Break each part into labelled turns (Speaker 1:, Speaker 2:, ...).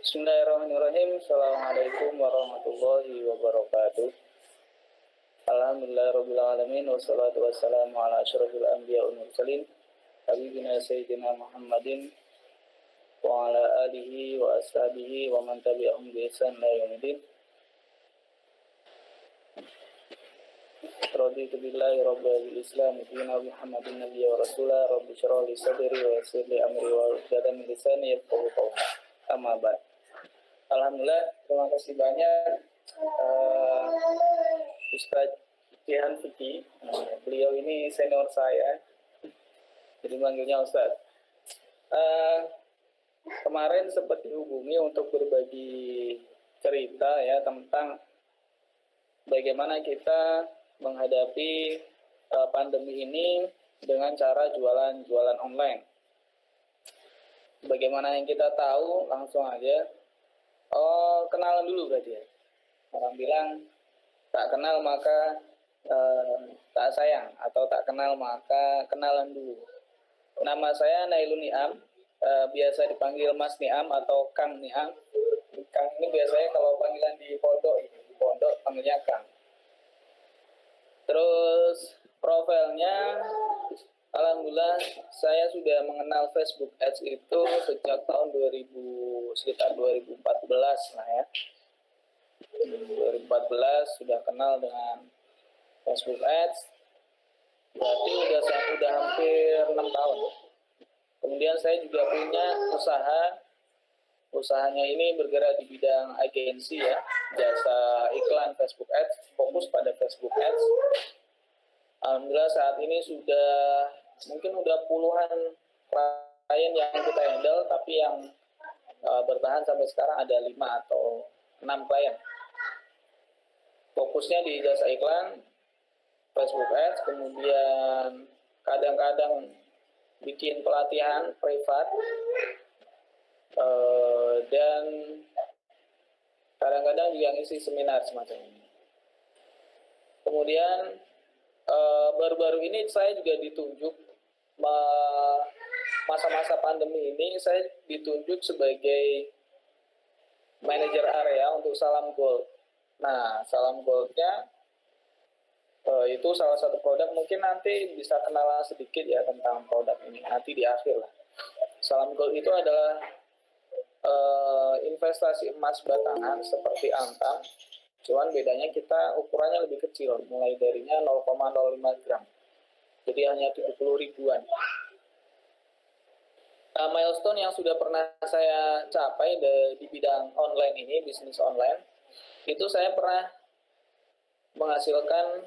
Speaker 1: Bismillahirrahmanirrahim. Assalamualaikum warahmatullahi wabarakatuh. Alhamdulillahirabbil alamin wassalatu wassalamu ala asyrofil anbiya wal mursalin habibina sayyidina Muhammadin wa ala alihi wa ashabihi wa man tabi'ahum bi ihsan ila yaumil Raditu billahi rabbil islam dina Muhammadin nabiyya wa rasulah rabbi shrah li sadri wa yassir li amri wa hlul min lisani yafqahu qawli. Amma ba'd. Alhamdulillah, terima kasih banyak Ustaz Jihan Fikri. Beliau ini senior saya, jadi manggilnya Ustaz. Kemarin sempat dihubungi untuk berbagi cerita ya tentang bagaimana kita menghadapi pandemi ini dengan cara jualan online. Bagaimana yang kita tahu, langsung aja. Kenalan dulu berarti ya. Orang bilang tak kenal maka tak sayang, atau tak kenal maka kenalan dulu. Nama saya Nailun Niam, biasa dipanggil Mas Niam atau Kang Niam. Kang ini biasanya kalau panggilan di pondok panggilnya Kang. Terus profilnya, alhamdulillah saya sudah mengenal Facebook Ads itu sejak tahun sekitar 2014 lah ya. 2014 sudah kenal dengan Facebook Ads. Berarti udah hampir 6 tahun. Kemudian saya juga punya usahanya ini bergerak di bidang agensi ya, jasa iklan Facebook Ads, fokus pada Facebook Ads. Alhamdulillah saat ini mungkin udah puluhan klien yang kita handle, tapi yang bertahan sampai sekarang ada 5 atau 6 klien. Fokusnya di jasa iklan, Facebook Ads, kemudian kadang-kadang bikin pelatihan privat, dan kadang-kadang juga ngisi seminar semacam ini. Kemudian baru-baru ini saya juga ditunjuk, masa-masa pandemi ini saya ditunjuk sebagai manajer area untuk Salam Gold. Nah, Salam Goldnya itu salah satu produk, mungkin nanti bisa kenalan sedikit ya tentang produk ini nanti di akhir lah. Salam Gold itu adalah investasi emas batangan seperti Antam, cuman bedanya kita ukurannya lebih kecil, mulai darinya 0,05 gram, jadi hanya 70 ribuan. Milestone yang sudah pernah saya capai di bidang online ini, bisnis online, itu saya pernah menghasilkan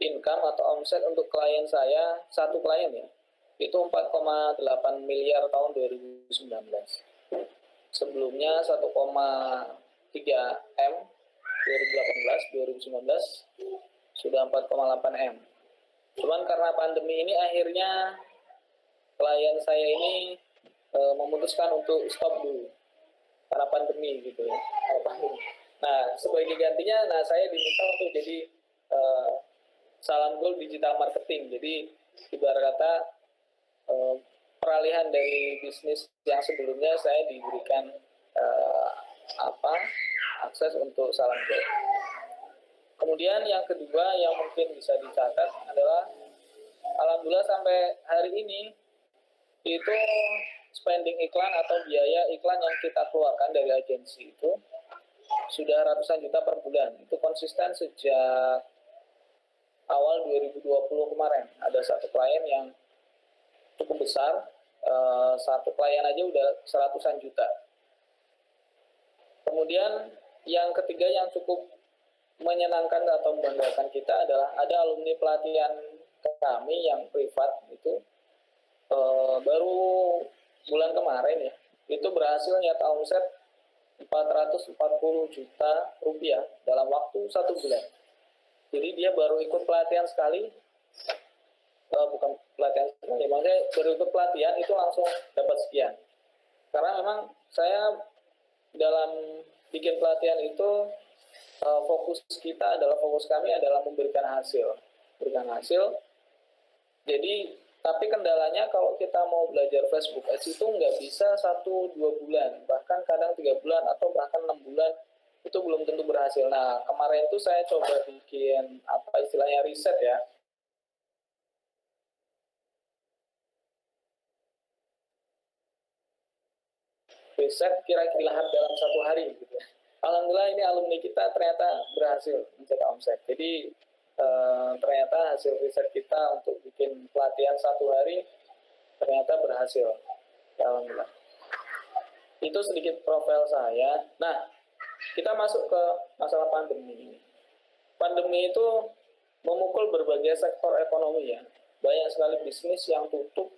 Speaker 1: income atau omset untuk klien saya, satu klien ya, itu 4,8 miliar tahun 2019. Sebelumnya 1,3 M 2018-2019 sudah 4,8 M. Cuman karena pandemi ini akhirnya klien saya ini memutuskan untuk stop dulu karena pandemi gitu ya. Nah, sebagai gantinya, saya diminta untuk jadi Salam Gold Digital Marketing. Jadi ibarat kata peralihan dari bisnis yang sebelumnya saya diberikan akses untuk Salam Gold. Kemudian yang kedua yang mungkin bisa dicatat adalah alhamdulillah sampai hari ini itu spending iklan atau biaya iklan yang kita keluarkan dari agensi itu sudah ratusan juta per bulan. Itu konsisten sejak awal 2020 kemarin. Ada satu klien yang cukup besar, satu klien aja udah 100-an juta. Kemudian yang ketiga yang cukup menyenangkan atau membanggakan kita adalah ada alumni pelatihan kami yang privat itu baru bulan kemarin ya, itu berhasil nyata omset 440 juta rupiah dalam waktu 1 bulan. Jadi dia baru ikut pelatihan sekali, bukan pelatihan sekali, maksudnya baru ikut pelatihan itu langsung dapat sekian. Karena memang saya dalam bikin pelatihan itu fokus kami adalah memberikan hasil. Jadi Tapi kendalanya kalau kita mau belajar Facebook Ads itu nggak bisa 1-2 bulan, bahkan kadang 3 bulan atau bahkan 6 bulan itu belum tentu berhasil. Nah, kemarin itu saya coba bikin apa istilahnya riset ya. Riset kira-kira dalam 1 hari gitu. Alhamdulillah ini alumni kita ternyata berhasil mencetak omset. Jadi ternyata hasil riset kita untuk bikin pelatihan 1 hari ternyata berhasil. Alhamdulillah. Itu sedikit profil saya. Nah, kita masuk ke masalah pandemi. Pandemi itu memukul berbagai sektor ekonomi ya. Banyak sekali bisnis yang tutup,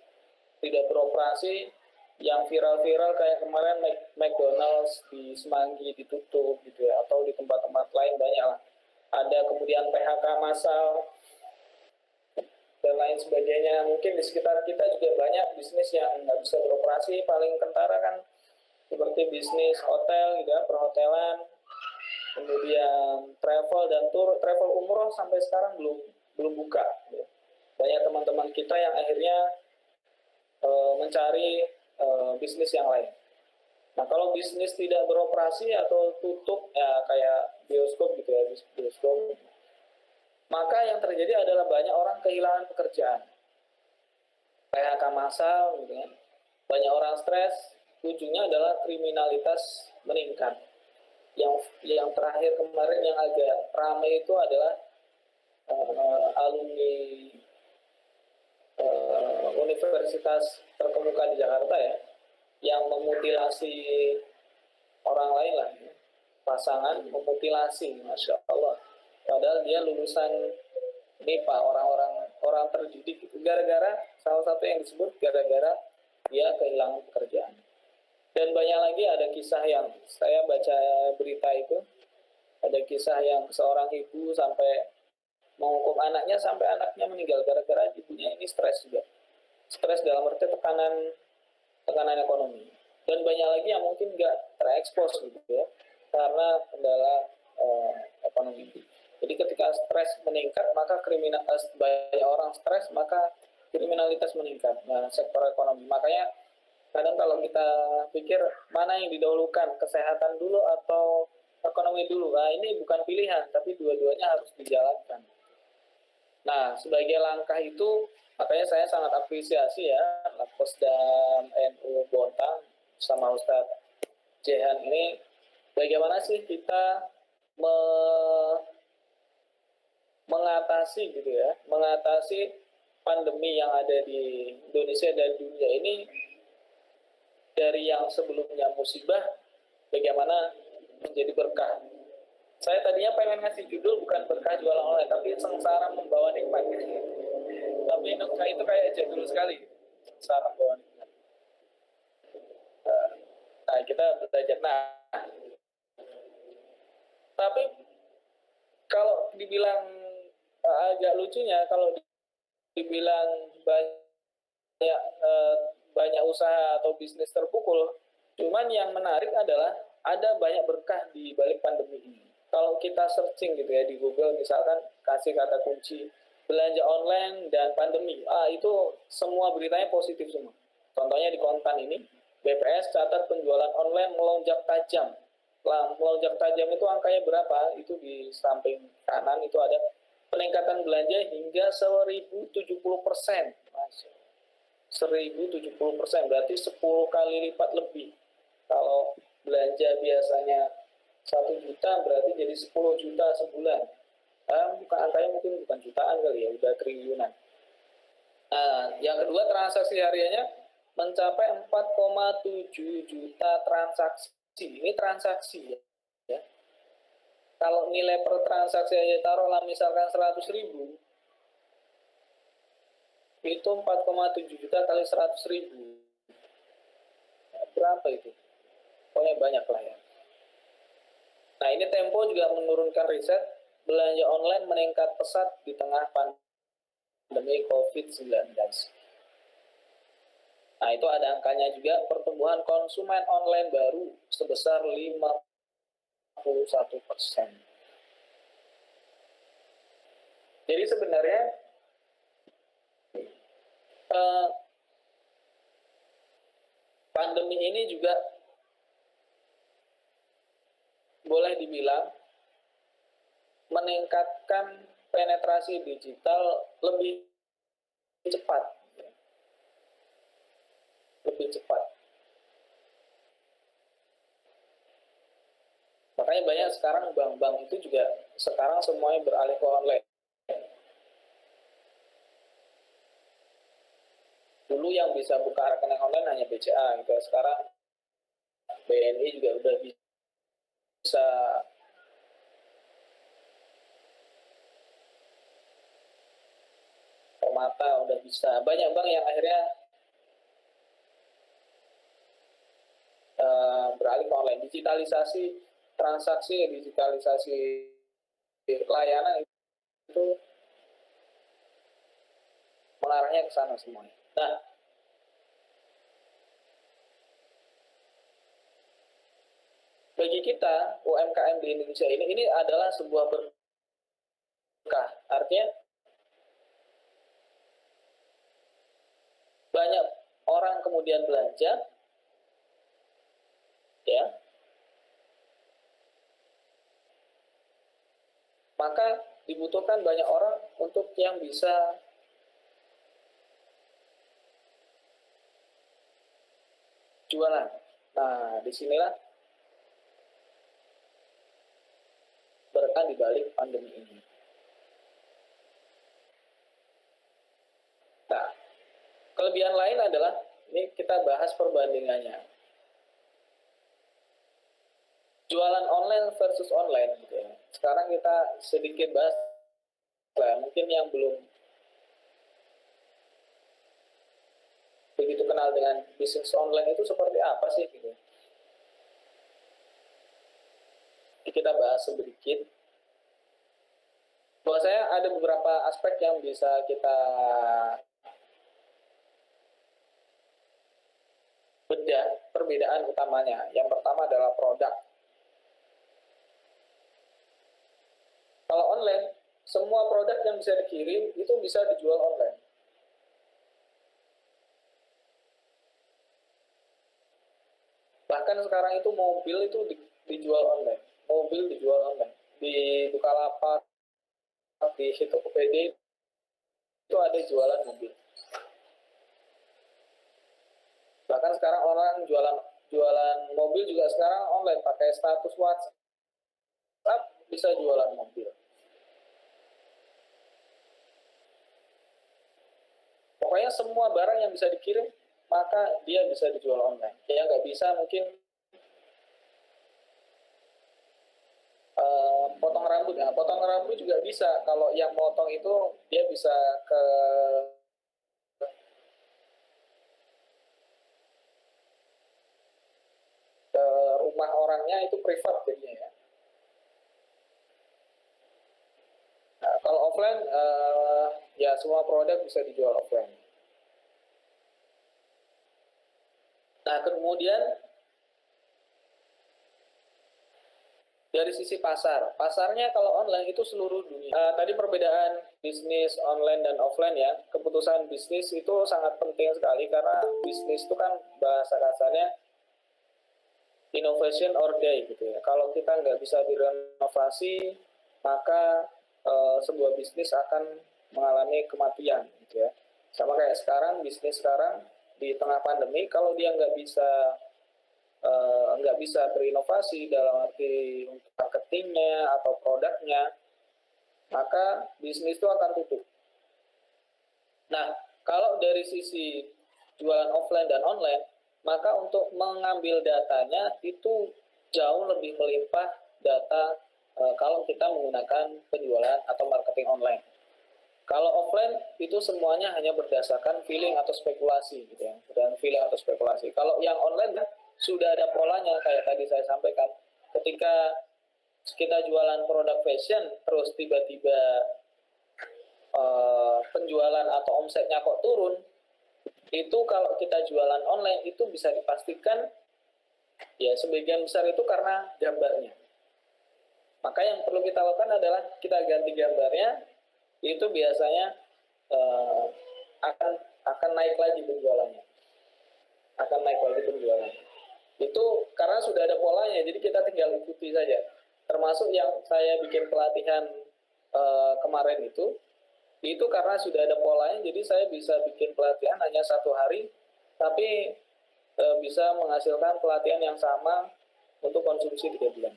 Speaker 1: tidak beroperasi, yang viral-viral kayak kemarin McDonald's di Semanggi ditutup gitu ya, atau di tempat-tempat lain banyak lah. Ada kemudian PHK massal dan lain sebagainya. Mungkin di sekitar kita juga banyak bisnis yang nggak bisa beroperasi. Paling kentara kan seperti bisnis hotel gitu ya, perhotelan, kemudian travel dan tour. Travel umroh sampai sekarang belum buka gitu. Banyak teman-teman kita yang akhirnya mencari bisnis yang lain. Nah, kalau bisnis tidak beroperasi atau tutup ya kayak bioskop gitu ya, bioskop, maka yang terjadi adalah banyak orang kehilangan pekerjaan. PHK massal gitu kan. Banyak orang stres, ujungnya adalah kriminalitas meningkat. Yang terakhir kemarin yang agak ramai itu adalah alumni universitas terkemuka di Jakarta ya, yang memutilasi orang lain lah, pasangan memutilasi, masya Allah. Padahal dia lulusan MIPA, orang terdidik itu, gara-gara salah satu yang disebut gara-gara dia kehilangan pekerjaan. Dan banyak lagi ada kisah yang saya baca berita itu, ada kisah yang seorang ibu sampai menghukum anaknya sampai anaknya meninggal gara-gara ibunya ini stres juga. Stres dalam arti tekanan ekonomi. Dan banyak lagi yang mungkin nggak terekspos gitu ya, karena kendala ekonomi. Jadi ketika stres meningkat, maka kriminalitas, banyak orang stres, maka kriminalitas meningkat. Nah, sektor ekonomi. Makanya kadang kalau kita pikir mana yang didahulukan, kesehatan dulu atau ekonomi dulu, nah ini bukan pilihan, tapi dua-duanya harus dijalankan. Nah, sebagai langkah itu, makanya saya sangat apresiasi ya, Lakposdam NU Bontang sama Ustadz Jehan ini, bagaimana sih kita mengatasi gitu ya, mengatasi pandemi yang ada di Indonesia dan dunia ini dari yang sebelumnya musibah, bagaimana menjadi berkah. Saya tadinya pengen ngasih judul bukan berkah jualan online, tapi sengsara membawa nikmat. Tapi itu kayak jadul sekali, sengsara membawa nikmat. Nah, kita belajar. Nah, tapi kalau dibilang agak lucunya, kalau dibilang banyak usaha atau bisnis terpukul, cuman yang menarik adalah ada banyak berkah di balik pandemi ini. Kalau kita searching gitu ya di Google, misalkan kasih kata kunci belanja online dan pandemi, itu semua beritanya positif semua. Contohnya di Kontan ini, BPS catat penjualan online melonjak tajam. Melonjak tajam itu angkanya berapa? Itu di samping kanan itu ada peningkatan belanja hingga 1070%. 1070%, berarti 10 kali lipat lebih. Kalau belanja biasanya 1 juta, berarti jadi 10 juta sebulan. Bukan angkanya, mungkin bukan jutaan kali ya, udah triliunan. Yang kedua, transaksi hariannya mencapai 4,7 juta transaksi. Ini transaksi ya. Kalau nilai per transaksi aja taruhlah misalkan 100.000, itu 4,7 juta kali 100.000. Berapa itu? Pokoknya banyak lah ya. Nah, ini Tempo juga menurunkan riset, belanja online meningkat pesat di tengah pandemi COVID-19. Nah, itu ada angkanya juga, pertumbuhan konsumen online baru sebesar 51%. Jadi sebenarnya eh, pandemi ini juga boleh dibilang meningkatkan penetrasi digital lebih cepat, lebih cepat. Makanya banyak sekarang bank-bank itu juga sekarang semuanya beralih ke online. Dulu yang bisa buka rekening online hanya BCA gitu. Sekarang BNI juga udah bisa, Permata udah bisa. Banyak bank yang akhirnya beralih ke online. Digitalisasi transaksi, digitalisasi layanan itu mengarahnya ke sana semuanya. Nah, bagi kita UMKM di Indonesia ini adalah sebuah berkah. Artinya banyak orang kemudian belanja, ya, maka dibutuhkan banyak orang untuk yang bisa jualan. Nah, disinilah berkah di balik pandemi ini. Nah, kelebihan lain adalah, ini kita bahas perbandingannya. Jualan online versus online gitu ya. Sekarang kita sedikit bahas lah, mungkin yang belum begitu kenal dengan bisnis online itu seperti apa sih gitu. Kita bahas sedikit. Bahwa saya ada beberapa aspek yang bisa kita bedah perbedaan utamanya. Yang pertama adalah produk. Kalau online, semua produk yang bisa dikirim itu bisa dijual online. Bahkan sekarang itu mobil itu dijual online. Mobil dijual online. Di Bukalapak, di Tokopedia itu ada jualan mobil. Bahkan sekarang orang jualan mobil juga sekarang online, pakai status WhatsApp bisa jualan mobil. Pokoknya semua barang yang bisa dikirim maka dia bisa dijual online. Yang nggak bisa mungkin potong rambut. Nah, potong rambut juga bisa. Kalau yang potong itu dia bisa ke rumah orangnya, itu privat jadinya ya. Nah, kalau offline ya semua produk bisa dijual offline. Nah, kemudian dari sisi pasarnya kalau online itu seluruh dunia. Tadi perbedaan bisnis online dan offline ya. Keputusan bisnis itu sangat penting sekali karena bisnis itu kan bahasa kasarnya innovation or die gitu ya. Kalau kita nggak bisa berinovasi, maka sebuah bisnis akan mengalami kematian gitu ya. Sama kayak sekarang, bisnis sekarang di tengah pandemi, kalau dia nggak bisa berinovasi dalam arti untuk marketingnya atau produknya, maka bisnis itu akan tutup. Nah, kalau dari sisi jualan offline dan online, maka untuk mengambil datanya itu jauh lebih melimpah data kalau kita menggunakan penjualan atau marketing online. Kalau offline itu semuanya hanya berdasarkan feeling atau spekulasi gitu ya, dan feeling atau spekulasi. Kalau yang online kan sudah ada polanya kayak tadi saya sampaikan. Ketika kita jualan produk fashion terus tiba-tiba penjualan atau omsetnya kok turun, itu kalau kita jualan online itu bisa dipastikan ya sebagian besar itu karena gambarnya. Maka yang perlu kita lakukan adalah kita ganti gambarnya, itu biasanya akan akan naik lagi penjualannya. Akan naik lagi penjualannya. Itu karena sudah ada polanya, jadi kita tinggal ikuti saja. Termasuk yang saya bikin pelatihan kemarin itu karena sudah ada polanya, jadi saya bisa bikin pelatihan hanya 1 hari, tapi bisa menghasilkan pelatihan yang sama untuk konsumsi 3 bulan.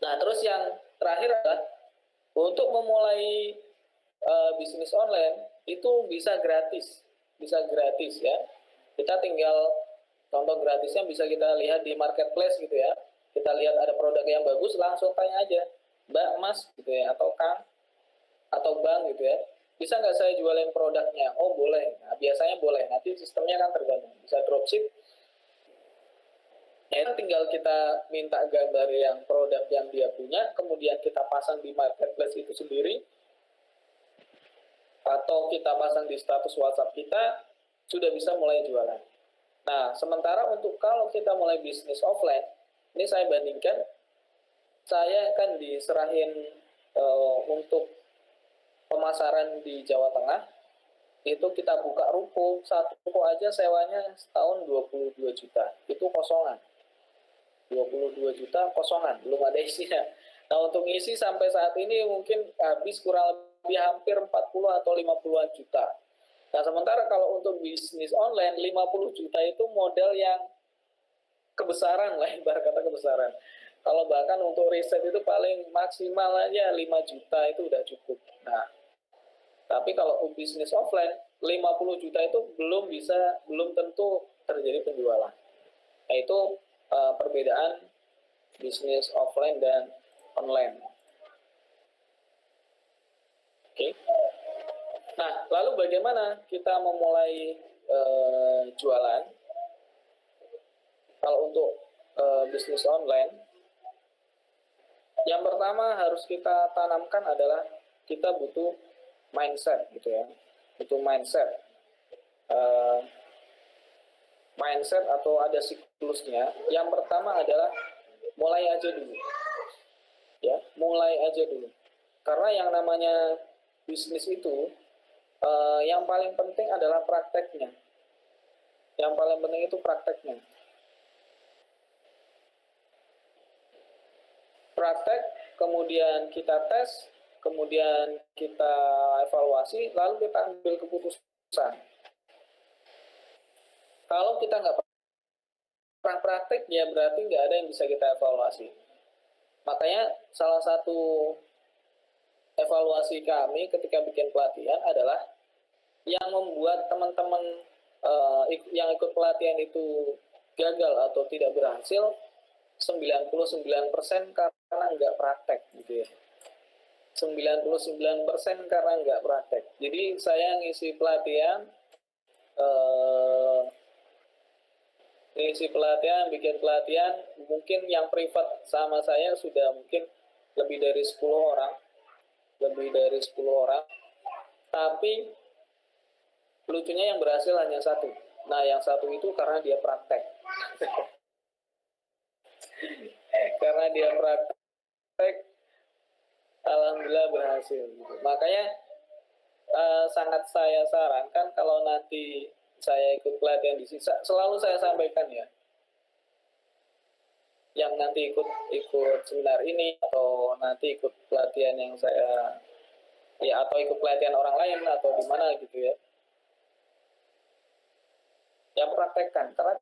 Speaker 1: Nah, terus yang terakhir adalah untuk memulai bisnis online itu bisa gratis ya. Kita tinggal contoh gratisnya bisa kita lihat di marketplace gitu ya. Kita lihat ada produk yang bagus, langsung tanya aja, Mbak, Mas gitu ya, atau Kang, atau Bang gitu ya. Bisa nggak saya jualin produknya? Oh boleh. Nah, biasanya boleh. Nanti sistemnya kan tergantung. Bisa dropship. Ya itu tinggal kita minta gambar yang produk yang dia punya, kemudian kita pasang di marketplace itu sendiri, atau kita pasang di status WhatsApp kita, sudah bisa mulai jualan. Nah, sementara untuk kalau kita mulai bisnis offline, ini saya bandingkan, saya kan diserahin untuk pemasaran di Jawa Tengah, itu kita buka ruko, satu ruko aja sewanya setahun 22 juta, itu kosongan. 22 juta kosongan, belum ada isinya. Nah, untuk ngisi sampai saat ini mungkin habis kurang lebih hampir 40 atau 50-an juta. Nah, sementara kalau untuk bisnis online, 50 juta itu modal yang kebesaran lah, ibarat kata kebesaran. Kalau bahkan untuk riset itu paling maksimal aja 5 juta itu udah cukup. Nah, tapi kalau bisnis offline, 50 juta itu belum tentu terjadi penjualan. Nah, itu perbedaan bisnis offline dan online. Oke. Nah, lalu bagaimana kita memulai jualan? Kalau untuk bisnis online, yang pertama harus kita tanamkan adalah kita butuh mindset gitu ya. Butuh mindset. Mindset atau ada siklusnya. Yang pertama adalah mulai aja dulu. Ya, mulai aja dulu. Karena yang namanya bisnis itu yang paling penting adalah prakteknya. Yang paling penting itu prakteknya. Praktek, kemudian kita tes, kemudian kita evaluasi, lalu kita ambil keputusan. Kalau kita nggak pernah praktek, ya berarti nggak ada yang bisa kita evaluasi. Makanya salah satu evaluasi kami ketika bikin pelatihan adalah yang membuat teman-teman yang ikut pelatihan itu gagal atau tidak berhasil 99% karena nggak praktek gitu ya. 99% karena nggak praktek. Jadi saya ngisi pelatihan bikin pelatihan, mungkin yang privat sama saya sudah mungkin lebih dari 10 orang. Tapi lucunya yang berhasil hanya satu. Nah, yang satu itu karena dia praktek. Karena dia praktek, alhamdulillah berhasil. Makanya sangat saya sarankan kalau nanti saya ikut pelatihan di sini, selalu saya sampaikan ya, yang nanti ikut seminar ini atau nanti ikut pelatihan yang saya atau ikut pelatihan orang lain atau di mana gitu ya, yang praktekkan. Karena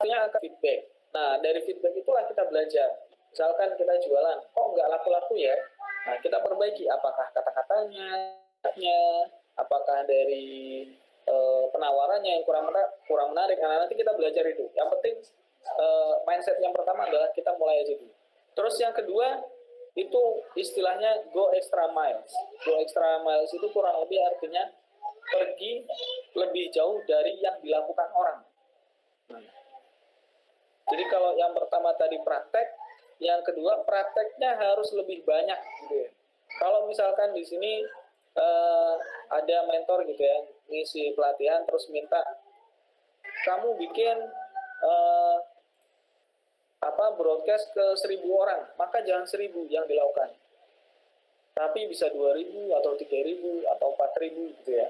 Speaker 1: yang akan feedback. Nah, dari feedback itulah kita belajar. Misalkan kita jualan, kok nggak laku-laku ya? Nah, kita perbaiki apakah kata-katanya, apakah dari penawarannya yang kurang menarik. Nah, nanti kita belajar itu. Yang penting mindset yang pertama adalah kita mulai aja dulu. Terus yang kedua itu istilahnya go extra miles. Go extra miles itu kurang lebih artinya pergi lebih jauh dari yang dilakukan orang. Jadi kalau yang pertama tadi praktek, yang kedua prakteknya harus lebih banyak gitu ya. Kalau misalkan di sini ada mentor gitu ya, ngisi pelatihan terus minta kamu bikin eh, broadcast ke 1.000 orang, maka jangan 1.000 yang dilakukan, tapi bisa 2.000 atau 3.000 atau 4.000 gitu ya.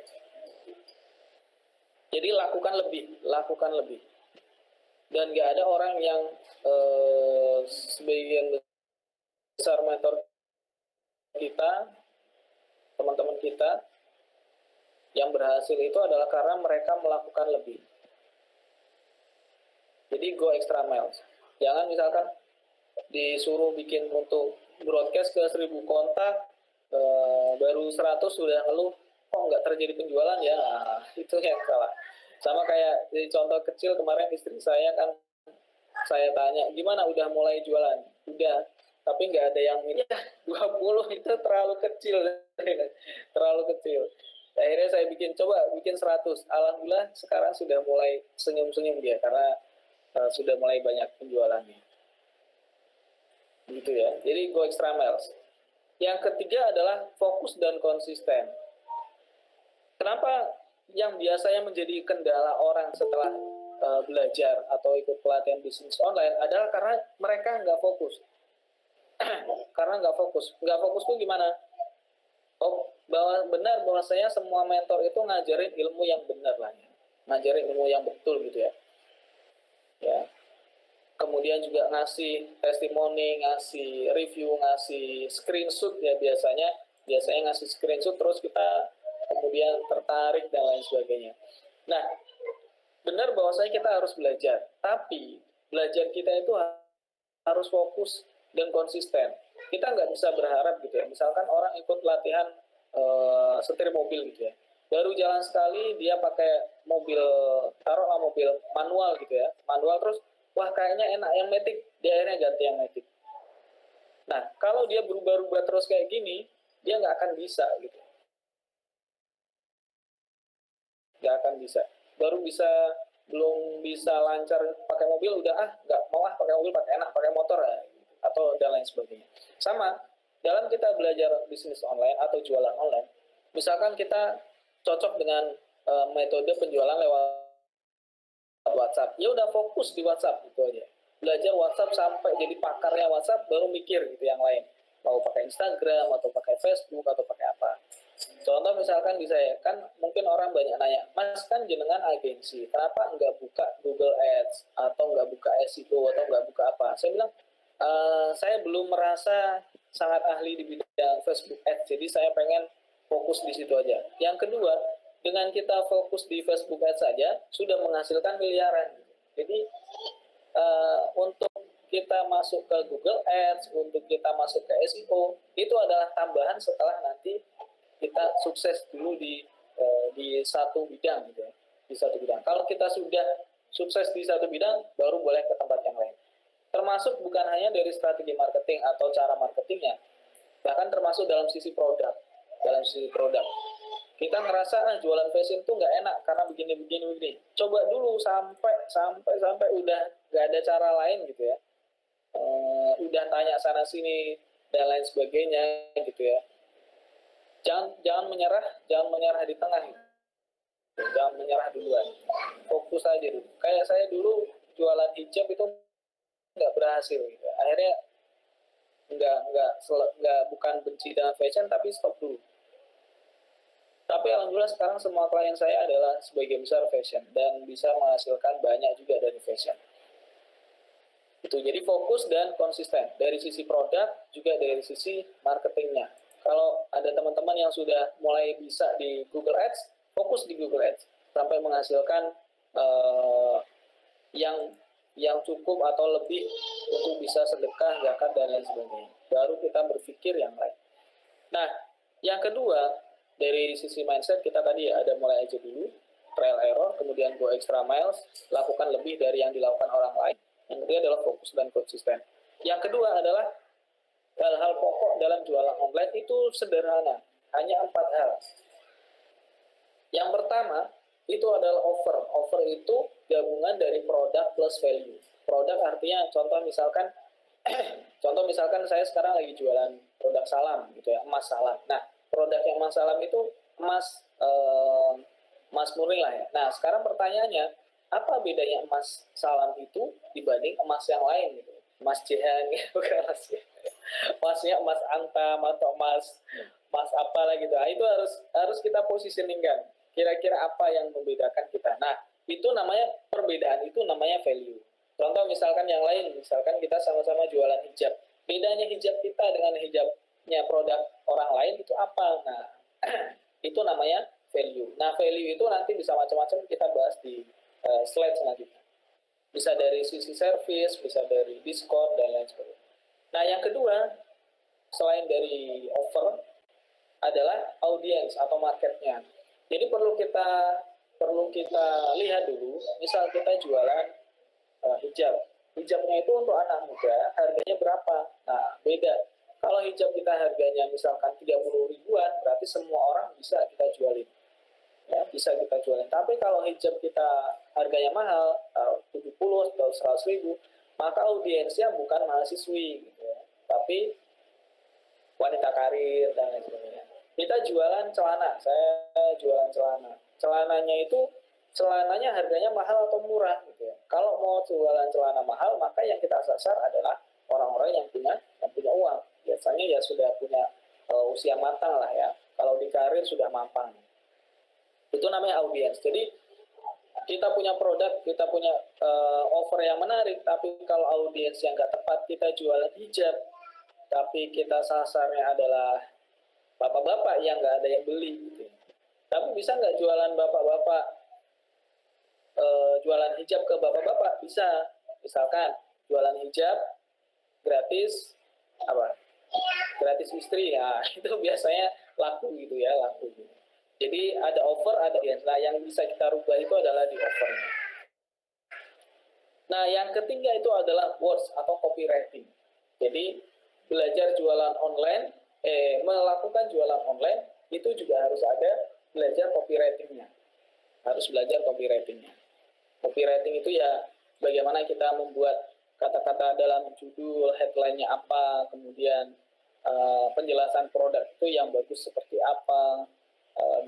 Speaker 1: Jadi lakukan lebih. Dan nggak ada orang yang sebagian besar mentor kita, teman-teman kita yang berhasil itu adalah karena mereka melakukan lebih. Jadi go extra miles. Jangan misalkan disuruh bikin untuk broadcast ke 1.000 kontak, baru 100 sudah ngeluh, kok nggak terjadi penjualan ya, itu yang salah. Sama kayak di contoh kecil kemarin istri saya kan, saya tanya, gimana udah mulai jualan? Udah, tapi nggak ada yang ini, 20 itu terlalu kecil, terlalu kecil. Akhirnya saya coba bikin 100. Alhamdulillah sekarang sudah mulai senyum-senyum dia, karena sudah mulai banyak penjualannya. Gitu ya, jadi go extra miles. Yang ketiga adalah fokus dan konsisten. Kenapa yang biasanya menjadi kendala orang setelah belajar atau ikut pelatihan bisnis online adalah karena mereka nggak fokus. Karena nggak fokus. Nggak fokus tuh gimana? Benar bahwasanya semua mentor itu ngajarin ilmu yang benar lah ya. Ngajarin ilmu yang betul gitu ya. Ya. Kemudian juga ngasih testimoni, ngasih review, ngasih screenshot ya biasanya ngasih screenshot terus kita kemudian tertarik dan lain sebagainya. Nah, benar bahwasanya kita harus belajar, tapi belajar kita itu harus fokus dan konsisten. Kita nggak bisa berharap gitu ya, misalkan orang ikut latihan setir mobil gitu ya, baru jalan sekali dia pakai mobil, taruhlah mobil manual gitu ya, manual terus wah kayaknya enak yang matic, dia akhirnya ganti yang matic. Nah, kalau dia berubah-ubah terus kayak gini, dia nggak akan bisa gitu. Nggak akan bisa. Belum bisa lancar pakai mobil, udah nggak mau pakai mobil, pakai enak, pakai motor atau dan lain sebagainya. Sama, dalam kita belajar bisnis online atau jualan online, misalkan kita cocok dengan metode penjualan lewat WhatsApp, ya udah fokus di WhatsApp gitu aja, belajar WhatsApp sampai jadi pakarnya WhatsApp, baru mikir gitu yang lain, mau pakai Instagram atau pakai Facebook atau pakai apa. Contoh misalkan di saya kan mungkin orang banyak nanya, Mas kan jenengan agensi, kenapa nggak buka Google Ads atau nggak buka SEO atau nggak buka apa? Saya bilang saya belum merasa sangat ahli di bidang Facebook Ads, jadi saya pengen fokus di situ aja. Yang kedua, dengan kita fokus di Facebook Ads saja sudah menghasilkan miliaran. Jadi untuk kita masuk ke Google Ads, untuk kita masuk ke SEO, itu adalah tambahan setelah nanti kita sukses dulu di satu bidang gitu ya. Di satu bidang. Kalau kita sudah sukses di satu bidang, baru boleh ke tempat yang lain. Termasuk bukan hanya dari strategi marketing atau cara marketingnya, bahkan termasuk dalam sisi produk. Kita ngerasa jualan fashion tuh nggak enak karena begini. Coba dulu sampai udah nggak ada cara lain gitu ya. Udah tanya sana sini dan lain sebagainya gitu ya. Jangan menyerah di tengah. Jangan menyerah duluan. Fokus aja dulu. Kayak saya dulu jualan hijab itu nggak berhasil gitu. Akhirnya bukan benci dengan fashion, tapi stop dulu. Tapi alhamdulillah sekarang semua klien saya adalah sebagian besar fashion dan bisa menghasilkan banyak juga dari fashion. Itu jadi fokus dan konsisten dari sisi produk juga dari sisi marketingnya. Kalau ada teman-teman yang sudah mulai bisa di Google Ads, fokus di Google Ads sampai menghasilkan yang cukup atau lebih untuk bisa sedekah, zakat dan lain sebagainya. Baru kita berpikir yang lain. Nah, yang kedua dari sisi mindset kita tadi ada mulai aja dulu, trial error, kemudian go extra miles, lakukan lebih dari yang dilakukan orang lain. Yang ketiga adalah fokus dan konsisten. Yang kedua adalah hal-hal pokok dalam jualan online itu sederhana, hanya 4 hal. Yang pertama itu adalah offer. Offer itu gabungan dari produk plus value. Produk artinya contoh misalkan saya sekarang lagi jualan produk salam gitu ya, emas salam. Nah, produk yang emas salam itu emas murni lah ya. Nah, sekarang pertanyaannya, apa bedanya emas salam itu dibanding emas yang lain gitu? Emas Jihan ya, bukan emas Jihan. Emasnya emas antam atau emas apalah gitu. Nah, itu harus kita positioningkan. Kira-kira apa yang membedakan kita? Nah, itu namanya perbedaan, itu namanya value. Contoh misalkan yang lain, misalkan kita sama-sama jualan hijab. Bedanya hijab kita dengan hijabnya produk orang lain itu apa? Nah, itu namanya value. Nah, value itu nanti bisa macam-macam kita bahas di slide selanjutnya. Bisa dari sisi service, bisa dari diskon, dan lain sebagainya. Nah, yang kedua, selain dari offer, adalah audiens atau marketnya. Jadi perlu kita lihat dulu, misal kita jualan hijab. Hijabnya itu untuk anak muda, harganya berapa? Nah, beda. Kalau hijab kita harganya misalkan 30 ribuan, berarti semua orang bisa kita jualin. Ya, bisa kita jualin. Tapi kalau hijab kita harganya mahal, 70 atau 100 ribu, maka audiensnya bukan mahasiswi, gitu ya. Tapi wanita karir dan lain sebagainya. Kita jualan celana, saya jualan celana. Celananya harganya mahal atau murah gitu ya. Kalau mau jualan celana mahal, maka yang kita sasar adalah orang-orang yang punya uang. Biasanya ya sudah punya usia matang lah ya. Kalau di karir sudah mapan. Itu namanya audiens. Jadi kita punya produk, kita punya offer yang menarik, tapi kalau audiens yang nggak tepat, kita jualan hijab, tapi kita sasarnya adalah bapak-bapak yang nggak ada yang beli gitu. Tapi bisa nggak jualan bapak-bapak, jualan hijab ke bapak-bapak? Bisa. Misalkan jualan hijab gratis gratis istri ya. Itu biasanya laku gitu ya, laku gitu. Jadi ada offer, ada audience. Nah, yang bisa kita rubah itu adalah di offernya. Nah, yang ketiga itu adalah words atau copywriting. Jadi belajar jualan online, melakukan jualan online itu juga harus ada belajar copywritingnya. Harus belajar copywritingnya. Copywriting itu ya bagaimana kita membuat kata-kata dalam judul, headline-nya apa, kemudian penjelasan produk itu yang bagus seperti apa,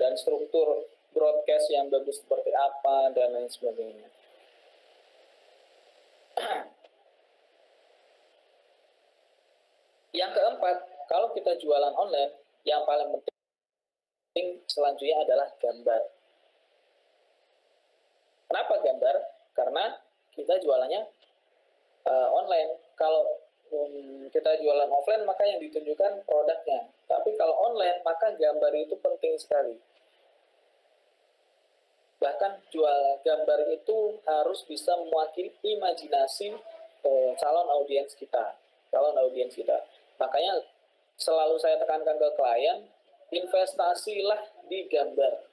Speaker 1: dan struktur broadcast yang bagus seperti apa, dan lain sebagainya. Yang keempat, kalau kita jualan online, yang paling penting selanjutnya adalah gambar. Kenapa gambar? Karena kita jualannya online. Kalau kita jualan offline, maka yang ditunjukkan produknya. Tapi kalau online, maka gambar itu penting sekali. Bahkan jual gambar itu harus bisa mewakili imajinasi calon audiens kita. Makanya selalu saya tekankan ke klien, investasilah di gambar.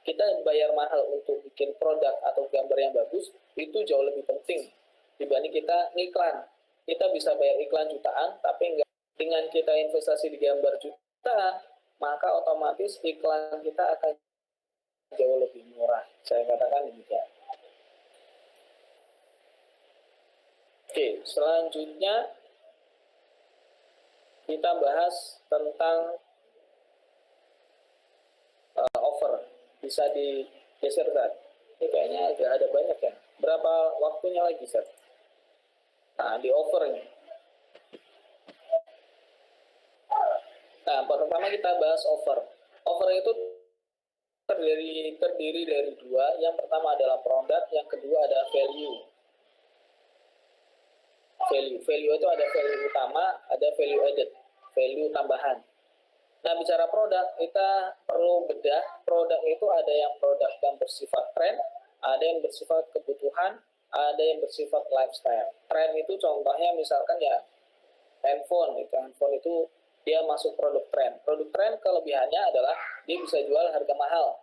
Speaker 1: Kita bayar mahal untuk bikin produk atau gambar yang bagus, itu jauh lebih penting dibanding kita ngiklan. Kita bisa bayar iklan jutaan, tapi enggak, dengan kita investasi di gambar jutaan, maka otomatis iklan kita akan jauh lebih murah. Saya katakan demikian. Oke, selanjutnya kita bahas tentang offer. Bisa digeser, Ustaz? Ini kayaknya agak ada banyak ya. Berapa waktunya lagi, Ustaz? Nah, di offer ini. Nah, pertama kita bahas offer. Offer itu terdiri dari dua. Yang pertama adalah produk, yang kedua adalah value. Value itu ada value utama, ada value added, value tambahan. Nah, bicara produk, kita perlu bedah. Produk itu ada yang produk yang bersifat tren, ada yang bersifat kebutuhan, ada yang bersifat lifestyle. Tren itu contohnya misalkan ya handphone itu dia masuk produk tren. Produk tren kelebihannya adalah dia bisa jual harga mahal,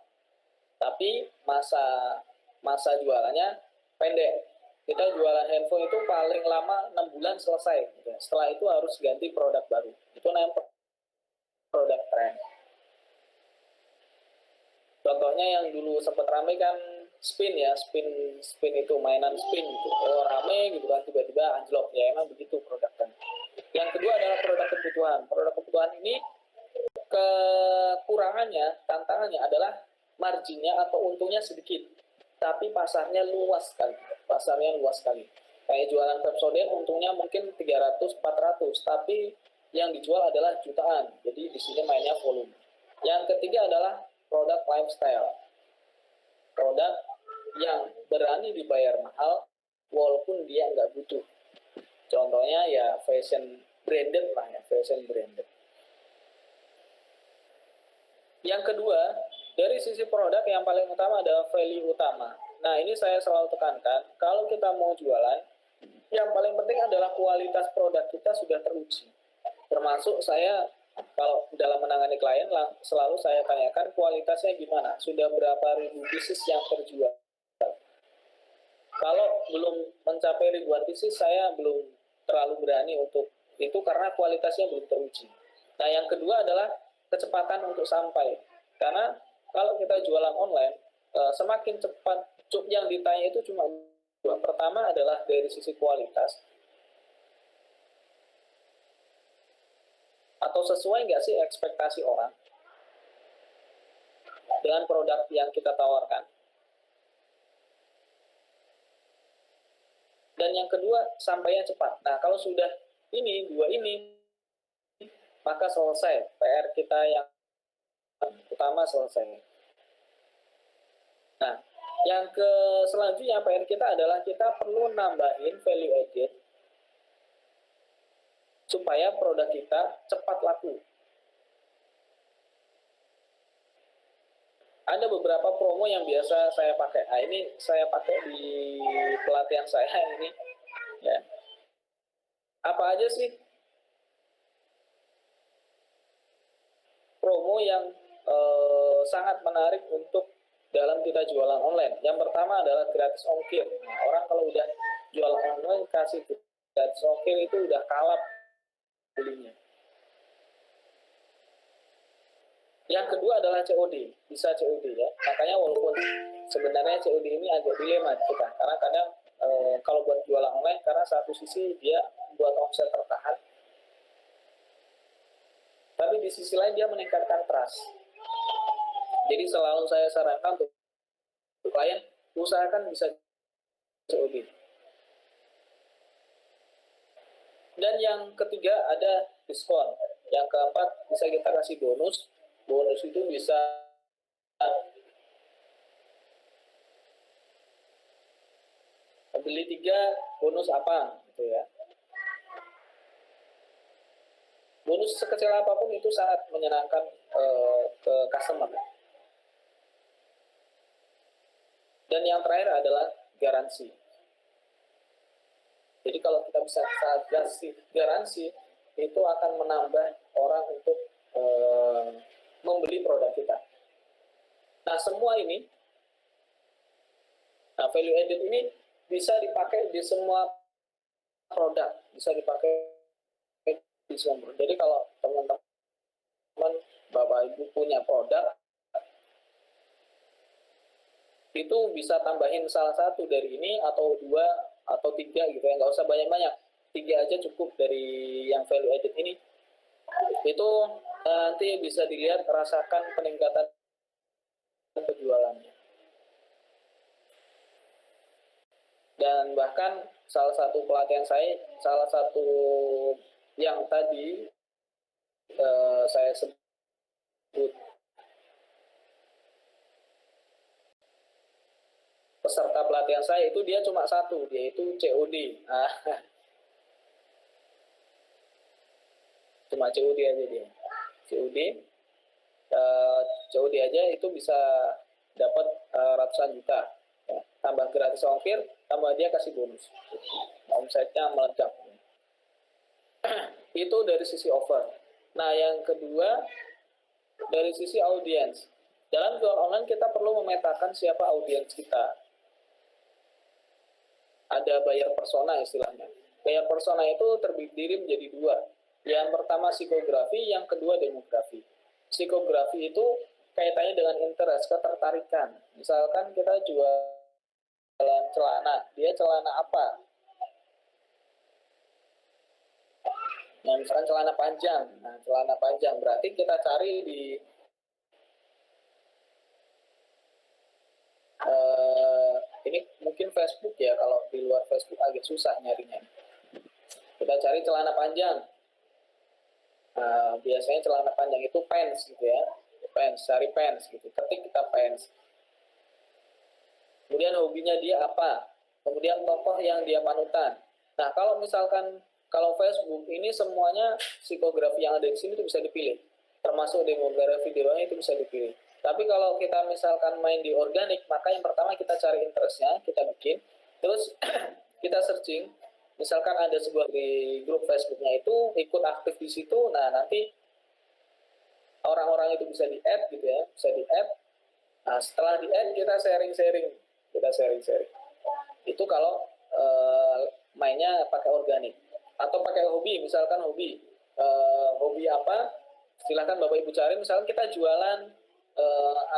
Speaker 1: tapi masa jualannya pendek. Kita jualan handphone itu paling lama 6 bulan selesai. Setelah itu harus ganti produk baru. Itu namanya produk tren. Contohnya yang dulu sempat ramai kan spin ya, spin itu mainan spin gitu. Oh, rame gitu kan, tiba-tiba anjlok. Ya emang begitu produk kan. Yang kedua adalah produk kebutuhan. Produk kebutuhan ini kekurangannya, tantangannya adalah marginnya atau untungnya sedikit, tapi pasarnya luas sekali. Pasarnya luas sekali. Kayak jualan Pepsodent untungnya mungkin 300-400, tapi yang dijual adalah jutaan. Jadi di sini mainnya volume. Yang ketiga adalah produk lifestyle. Produk yang berani dibayar mahal walaupun dia nggak butuh. Contohnya ya fashion branded lah ya, fashion branded. Yang kedua, dari sisi produk yang paling utama adalah value utama. Nah, ini saya selalu tekankan, kalau kita mau jualan, yang paling penting adalah kualitas produk kita sudah teruji. Termasuk saya, kalau dalam menangani klien, selalu saya tanyakan kualitasnya gimana, sudah berapa ribu pieces yang terjual. Kalau belum mencapai ribuan pieces, saya belum terlalu berani untuk itu karena kualitasnya belum teruji. Nah, yang kedua adalah kecepatan untuk sampai. Karena kalau kita jualan online, semakin cepat yang ditanya itu cuma dua. Pertama adalah dari sisi kualitas. Atau sesuai nggak sih ekspektasi orang dengan produk yang kita tawarkan. Dan yang kedua, sampainya cepat. Nah, kalau sudah dua ini, maka selesai PR kita yang utama selesai. Nah, yang selanjutnya PR kita adalah kita perlu nambahin value added supaya produk kita cepat laku. Ada beberapa promo yang biasa saya pakai. Nah, ini saya pakai di pelatihan saya ini. Ya. Apa aja sih promo yang sangat menarik untuk dalam kita jualan online? Yang pertama adalah gratis ongkir. Nah, orang kalau udah jualan online kasih gratis ongkir itu udah kalap belinya. Yang kedua adalah COD, bisa COD ya. Makanya walaupun sebenarnya COD ini agak dilema kita, karena kadang kalau buat jualan online, karena satu sisi dia buat omset tertahan, tapi di sisi lain dia meningkatkan trust. Jadi selalu saya sarankan untuk klien, usahakan bisa COD. Dan yang ketiga ada diskon. Yang keempat bisa kita kasih bonus. Bonus itu bisa beli 3 bonus apa gitu ya. Bonus sekecil apapun itu sangat menyenangkan ke customer. Dan yang terakhir adalah garansi. Jadi kalau kita bisa kasih garansi, itu akan menambah orang untuk membeli produk kita. Nah, semua ini, value added ini bisa dipakai di semua produk, bisa dipakai di semua produk. Jadi kalau teman-teman, Bapak Ibu punya produk, itu bisa tambahin salah satu dari ini, atau 2, atau 3 gitu ya, nggak usah banyak-banyak. 3 aja cukup dari yang value added ini. Itu nanti bisa dilihat, rasakan peningkatan penjualannya. Dan bahkan salah satu pelatihan saya, salah satu yang tadi saya sebut peserta pelatihan saya itu dia cuma satu, yaitu COD. Nah, cuma COD aja dia. COD aja itu bisa dapat ratusan juta. Ya. Tambah gratis ongkir, tambah dia kasih bonus. Omsetnya meledak. Itu dari sisi offer. Nah, yang kedua dari sisi audiens. Dalam jual online kita perlu memetakan siapa audiens kita. Ada buyer persona istilahnya. Buyer persona itu terdiri menjadi 2. Yang pertama psikografi, yang kedua demografi. Psikografi itu kaitannya dengan interest, ketertarikan. Misalkan kita jualan celana, dia celana apa? Nah, misalkan celana panjang. Nah, celana panjang berarti kita cari di ini mungkin Facebook ya, kalau di luar Facebook agak susah nyarinya. Kita cari celana panjang. Biasanya celana panjang itu pants gitu ya, pants, cari pants gitu, ketik kita pants. Kemudian hobinya dia apa, kemudian tokoh yang dia panutan. Nah, kalau misalkan kalau Facebook ini semuanya psikografi yang ada di sini itu bisa dipilih, termasuk demografi di bawahnya itu bisa dipilih. Tapi kalau kita misalkan main di organik, maka yang pertama kita cari interestnya, kita bikin, terus kita searching. Misalkan ada sebuah di grup Facebooknya itu ikut aktif di situ, nah nanti orang-orang itu bisa di-add gitu ya, bisa di-add. Nah, setelah di-add kita sharing-sharing, Itu kalau mainnya pakai organik. Atau pakai hobi, misalkan hobi. Hobi apa? Silahkan Bapak Ibu cari, misalkan kita jualan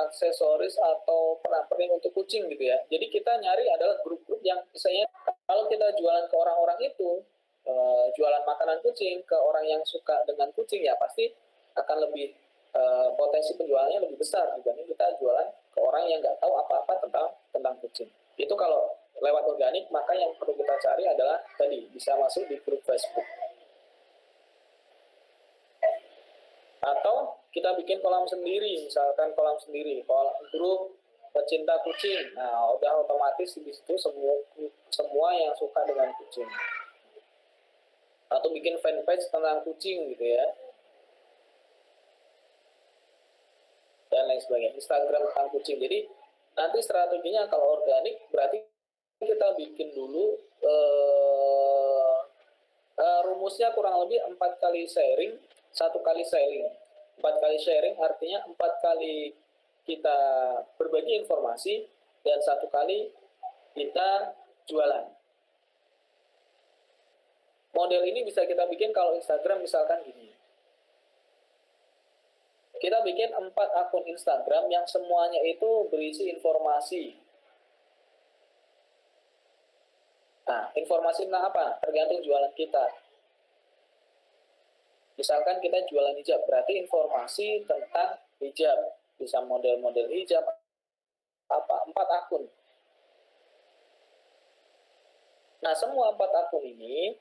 Speaker 1: aksesoris atau pernak-pernik untuk kucing gitu ya. Jadi kita nyari adalah grup-grup yang misalnya kalau kita jualan ke orang-orang itu, jualan makanan kucing ke orang yang suka dengan kucing, ya pasti akan lebih potensi penjualannya lebih besar dibanding kita jualan ke orang yang nggak tahu apa-apa tentang kucing. Itu kalau lewat organik, maka yang perlu kita cari adalah tadi bisa masuk di grup Facebook. Atau kita bikin kolam sendiri, misalkan kolam sendiri, grup pecinta kucing. Nah, udah otomatis di situ semua yang suka dengan kucing. Atau bikin fanpage tentang kucing gitu ya. Dan lain sebagainya. Instagram tentang kucing. Jadi nanti strateginya kalau organik berarti kita bikin dulu rumusnya kurang lebih 4 kali sharing, 1 kali selling. 4 kali sharing artinya 4 kali kita berbagi informasi dan 1 kali kita jualan. Model ini bisa kita bikin kalau Instagram misalkan gini. Kita bikin 4 akun Instagram yang semuanya itu berisi informasi. Nah, informasi tentang apa? Tergantung jualan kita. Misalkan kita jualan hijab, berarti informasi tentang hijab. Bisa model-model hijab, 4 akun. Nah, semua 4 akun ini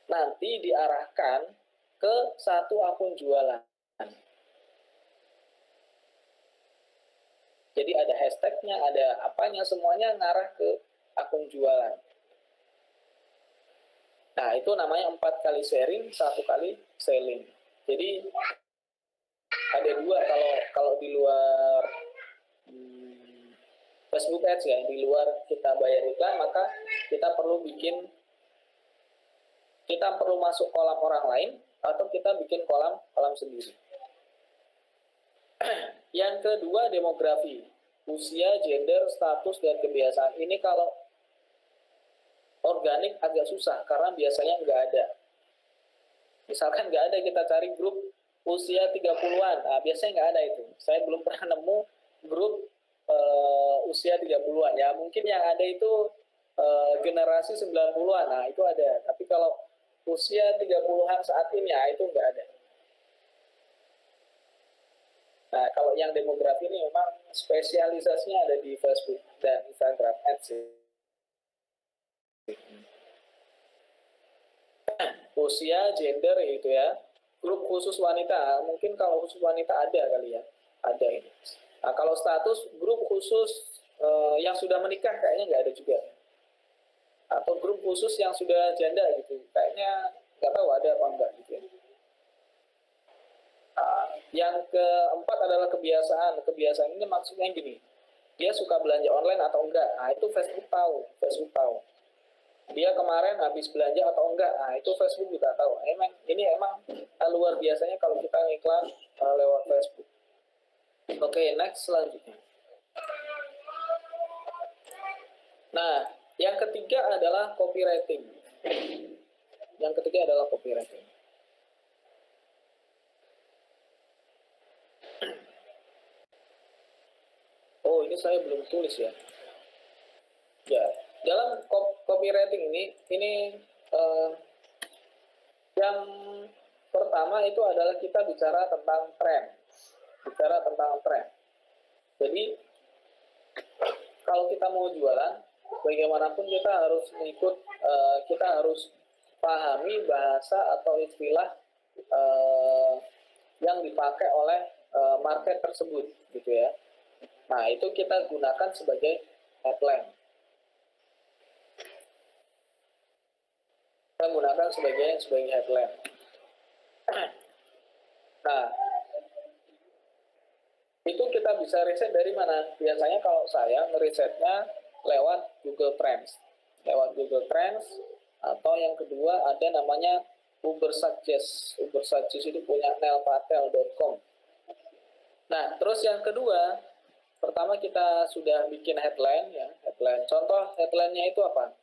Speaker 1: nanti diarahkan ke 1 akun jualan. Jadi ada hashtagnya, ada apanya, semuanya ngarah ke akun jualan. Nah, itu namanya 4 kali sharing, 1 kali selling. Jadi ada 2 kalau di luar Facebook Ads ya, di luar kita bayar iklan, maka kita perlu masuk kolam orang lain atau kita bikin kolam sendiri. Yang kedua, demografi. Usia, gender, status, dan kebiasaan. Ini kalau organik agak susah karena biasanya nggak ada. Misalkan nggak ada, kita cari grup usia 30-an. Nah, biasanya nggak ada itu. Saya belum pernah nemu grup usia 30-an. Ya, mungkin yang ada itu generasi 90-an. Nah, itu ada. Tapi kalau usia 30-an saat ini, ya itu nggak ada. Nah, kalau yang demografi ini memang spesialisasinya ada di Facebook dan Instagram Ads. Usia, gender gitu ya. Grup khusus wanita, mungkin kalau khusus wanita ada kali ya. Ada ini. Nah, kalau status grup khusus yang sudah menikah kayaknya nggak ada juga. Atau grup khusus yang sudah janda gitu. Kayaknya nggak tahu ada apa enggak gitu ya. Yang keempat adalah kebiasaan. Kebiasaan ini maksudnya gini, dia suka belanja online atau enggak. Nah, itu Facebook tahu. Dia kemarin habis belanja atau enggak. Nah, itu Facebook juga tahu. Ini emang luar biasanya kalau kita ngiklan lewat Facebook. Oke, next selanjutnya. Nah, yang ketiga adalah copywriting. Oh, ini saya belum tulis ya. Ya, dalam copywriting ini uh, yang pertama itu adalah kita bicara tentang tren. Bicara tentang tren. Jadi, kalau kita mau jualan, bagaimanapun kita harus mengikut, kita harus pahami bahasa atau istilah yang dipakai oleh market tersebut, gitu ya. Nah, itu kita gunakan sebagai headline. Kita gunakan sebagai headline. Nah, itu kita bisa riset dari mana? Biasanya kalau saya ngerisetnya lewat Google Trends. Lewat Google Trends, atau yang kedua ada namanya Ubersuggest. Ubersuggest itu punya neilpatel.com. Nah, terus yang kedua, pertama kita sudah bikin headline ya, headline. Contoh headline-nya itu apa?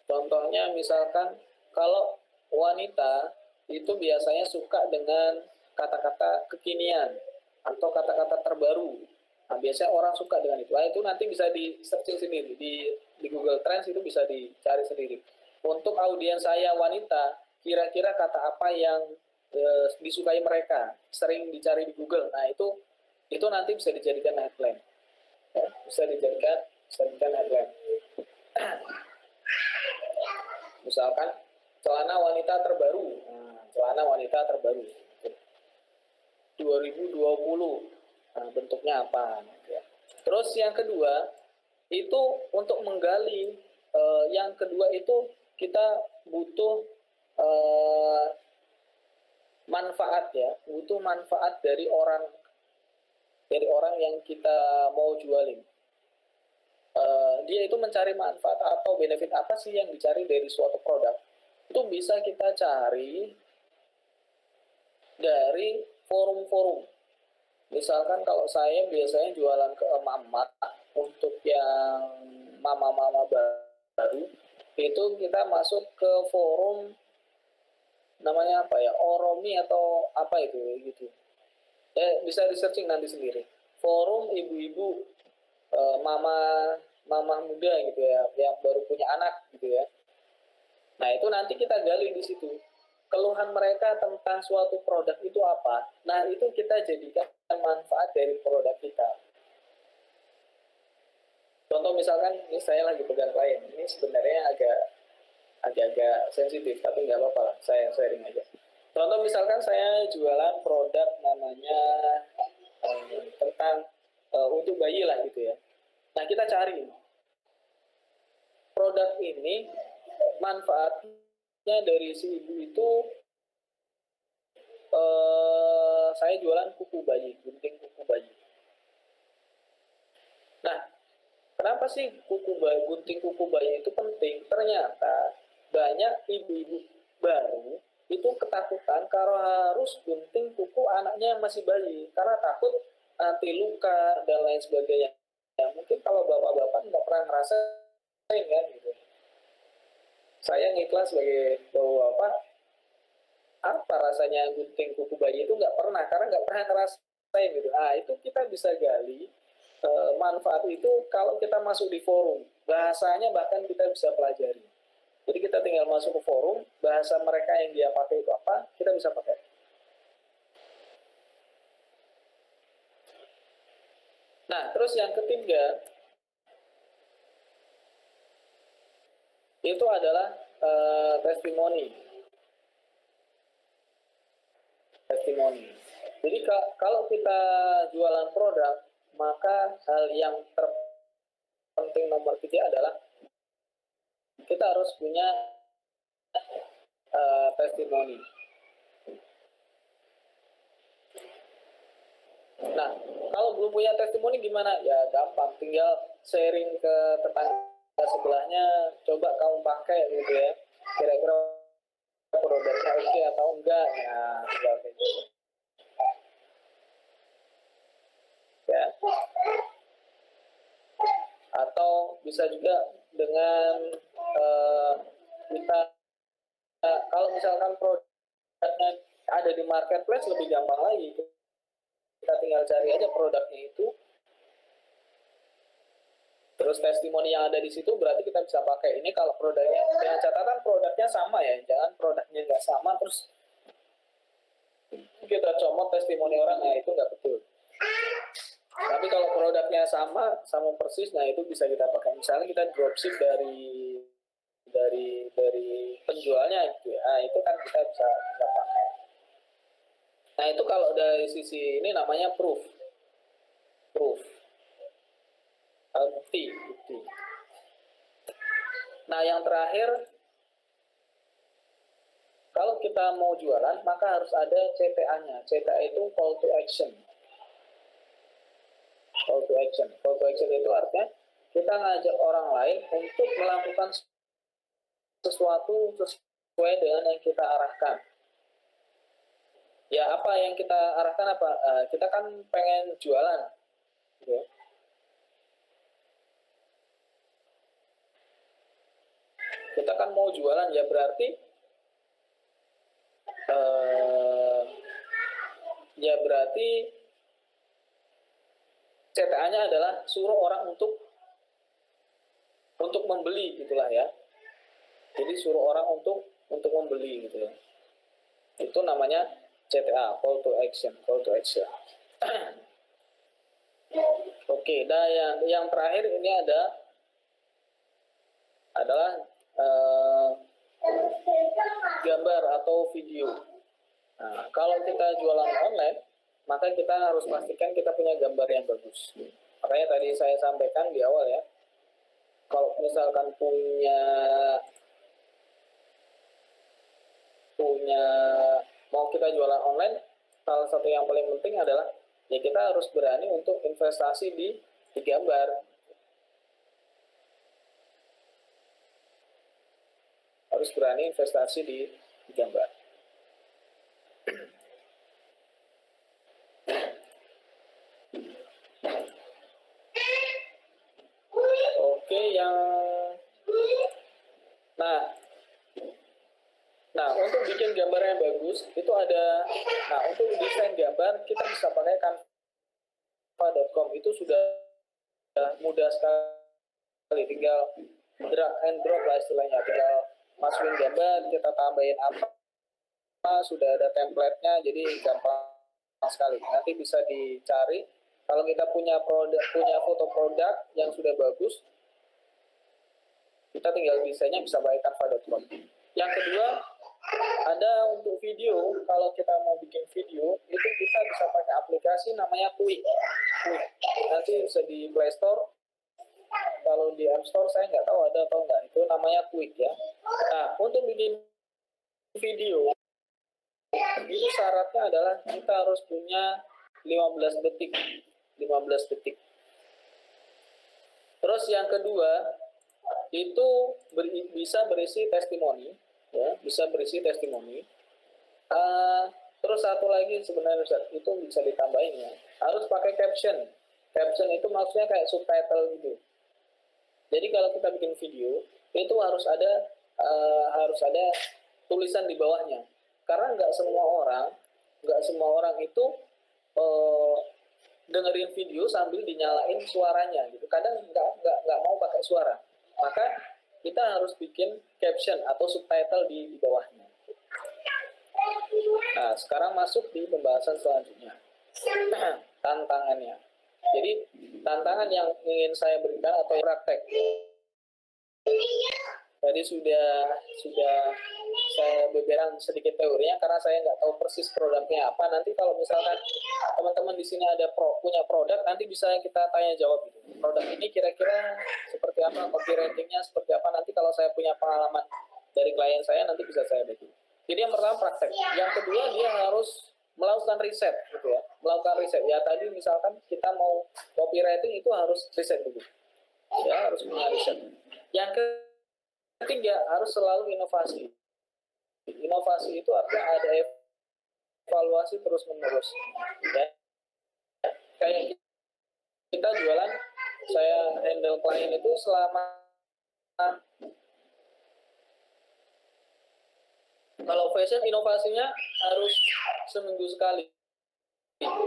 Speaker 1: Contohnya misalkan kalau wanita itu biasanya suka dengan kata-kata kekinian atau kata-kata terbaru. Nah, biasanya orang suka dengan itu. Nah, itu nanti bisa di searching sendiri di Google Trends, itu bisa dicari sendiri. Untuk audiens saya wanita, kira-kira kata apa yang disukai mereka, sering dicari di Google. Nah, itu nanti bisa dijadikan headline. Ya, bisa dijadikan headline. Misalkan celana wanita terbaru. Nah, celana wanita terbaru 2020. Nah, bentuknya apa? Ya. Terus yang kedua itu untuk menggali, yang kedua itu kita butuh manfaat ya, butuh manfaat dari orang yang kita mau jualin. Dia itu mencari manfaat atau benefit apa sih yang dicari dari suatu produk. Itu bisa kita cari dari forum-forum. Misalkan kalau saya biasanya jualan ke emak-emak, untuk yang mama-mama baru, itu kita masuk ke forum namanya apa ya, Oromi atau apa itu gitu. Bisa di searching nanti sendiri. Forum ibu-ibu, mama muda gitu ya, yang baru punya anak gitu ya. Nah, itu nanti kita gali di situ. Keluhan mereka tentang suatu produk itu apa? Nah, itu kita jadikan manfaat dari produk kita. Contoh misalkan, ini saya lagi pegang klien. Ini sebenarnya agak sensitif, tapi nggak apa-apa lah. Saya sharing aja. Contoh misalkan saya jualan produk namanya tentang untuk bayi lah gitu ya. Nah, kita cari produk ini manfaatnya dari si ibu itu, saya jualan kuku bayi, gunting kuku bayi. Nah, kenapa sih gunting kuku bayi itu penting? Ternyata banyak ibu-ibu baru itu ketakutan kalau harus gunting kuku anaknya yang masih bayi, karena takut nanti luka dan lain sebagainya. Ya, mungkin kalau bapak-bapak nggak pernah ngerasain kan gitu. Saya ngikhlas sebagai bapak, apa rasanya gunting kuku bayi itu nggak pernah, karena nggak pernah ngerasain gitu. Ah, itu kita bisa gali manfaat itu kalau kita masuk di forum, bahasanya bahkan kita bisa pelajari. Jadi kita tinggal masuk ke forum, bahasa mereka yang dia pakai itu apa, kita bisa pakai. Nah, terus yang ketiga itu adalah testimoni. Jadi kalau kita jualan produk, maka hal yang terpenting nomor 3 adalah kita harus punya testimoni. Nah, kalau belum punya testimoni gimana? Ya gampang, tinggal sharing ke tetangga sebelahnya, coba kamu pakai gitu ya. Kira-kira produknya oke atau enggak? Nah, tinggal gitu. Ya. Atau bisa juga dengan kita, kalau misalkan produknya ada di marketplace lebih gampang lagi, kita tinggal tinggal cari aja produknya itu, terus testimoni yang ada di situ berarti kita bisa pakai. Ini kalau produknya, dengan catatan produknya sama ya, jangan produknya nggak sama terus kita comot testimoni orang, nah itu nggak betul. Tapi kalau produknya sama persis, nah itu bisa kita pakai. Misalnya kita dropship dari penjualnya gitu ya, nah, itu kan kita bisa pakai. Nah itu kalau dari sisi ini namanya proof, bukti. Nah yang terakhir, kalau kita mau jualan maka harus ada CTA-nya. CTA itu call to action. Call to action itu artinya kita ngajak orang lain untuk melakukan sesuatu sesuai dengan yang kita arahkan. Ya apa yang kita arahkan apa? Kita kan pengen jualan, gitu. Kita kan mau jualan ya berarti CTA-nya adalah suruh orang untuk membeli gitulah ya. Jadi suruh orang untuk membeli gitu ya. Itu namanya CTA, call to action. Oke, nah yang terakhir ini adalah gambar atau video. Nah, kalau kita jualan online, maka kita harus pastikan kita punya gambar yang bagus. Makanya tadi saya sampaikan di awal ya, kalau misalkan punya mau kita jualan online, salah satu yang paling penting adalah ya kita harus berani untuk investasi di gambar. Harus berani investasi di gambar. Oke, Nah, untuk bikin gambar yang bagus itu ada. Nah, untuk desain gambar kita bisa pakai canva.com. Itu sudah mudah sekali, tinggal drag and drop lah istilahnya. Tinggal masukin gambar, kita tambahin apa, sudah ada template-nya, jadi gampang sekali. Nanti bisa dicari. Kalau kita punya foto produk yang sudah bagus, kita tinggal desainnya bisa pakai canva.com. Yang kedua, ada untuk video. Kalau kita mau bikin video, itu kita bisa pakai aplikasi namanya Quick. Nanti bisa di Play Store. Kalau di App Store saya nggak tahu ada atau nggak. Itu namanya Quick ya. Nah, untuk bikin video, itu syaratnya adalah kita harus punya 15 detik. Terus yang kedua, itu bisa berisi testimoni, ya, terus satu lagi sebenarnya Ustaz, itu bisa ditambahin ya, harus pakai caption. Caption itu maksudnya kayak subtitle gitu. Jadi kalau kita bikin video itu harus ada tulisan di bawahnya, karena nggak semua orang itu dengerin video sambil dinyalain suaranya gitu. Kadang nggak mau pakai suara. Maka kita harus bikin caption atau subtitle di bawahnya. Nah, sekarang masuk di pembahasan selanjutnya. Tantangannya. Jadi, tantangan yang ingin saya berikan atau praktek. Tadi sudah saya beberan sedikit teorinya karena saya nggak tahu persis produknya apa. Nanti kalau misalkan teman-teman di sini punya produk, nanti bisa kita tanya jawab gitu. Produk ini kira-kira seperti apa, copywritingnya seperti apa. Nanti kalau saya punya pengalaman dari klien saya, nanti bisa saya bagi. Jadi yang pertama praktek. Yang kedua dia harus melakukan riset gitu ya. Ya tadi misalkan kita mau copywriting itu harus riset dulu. Ya harus punya riset. Yang ketiga harus selalu inovasi. Inovasi itu artinya ada evaluasi terus-menerus. Ya. Kayak kita jualan, saya handle klien itu selama, kalau fashion inovasinya harus seminggu sekali.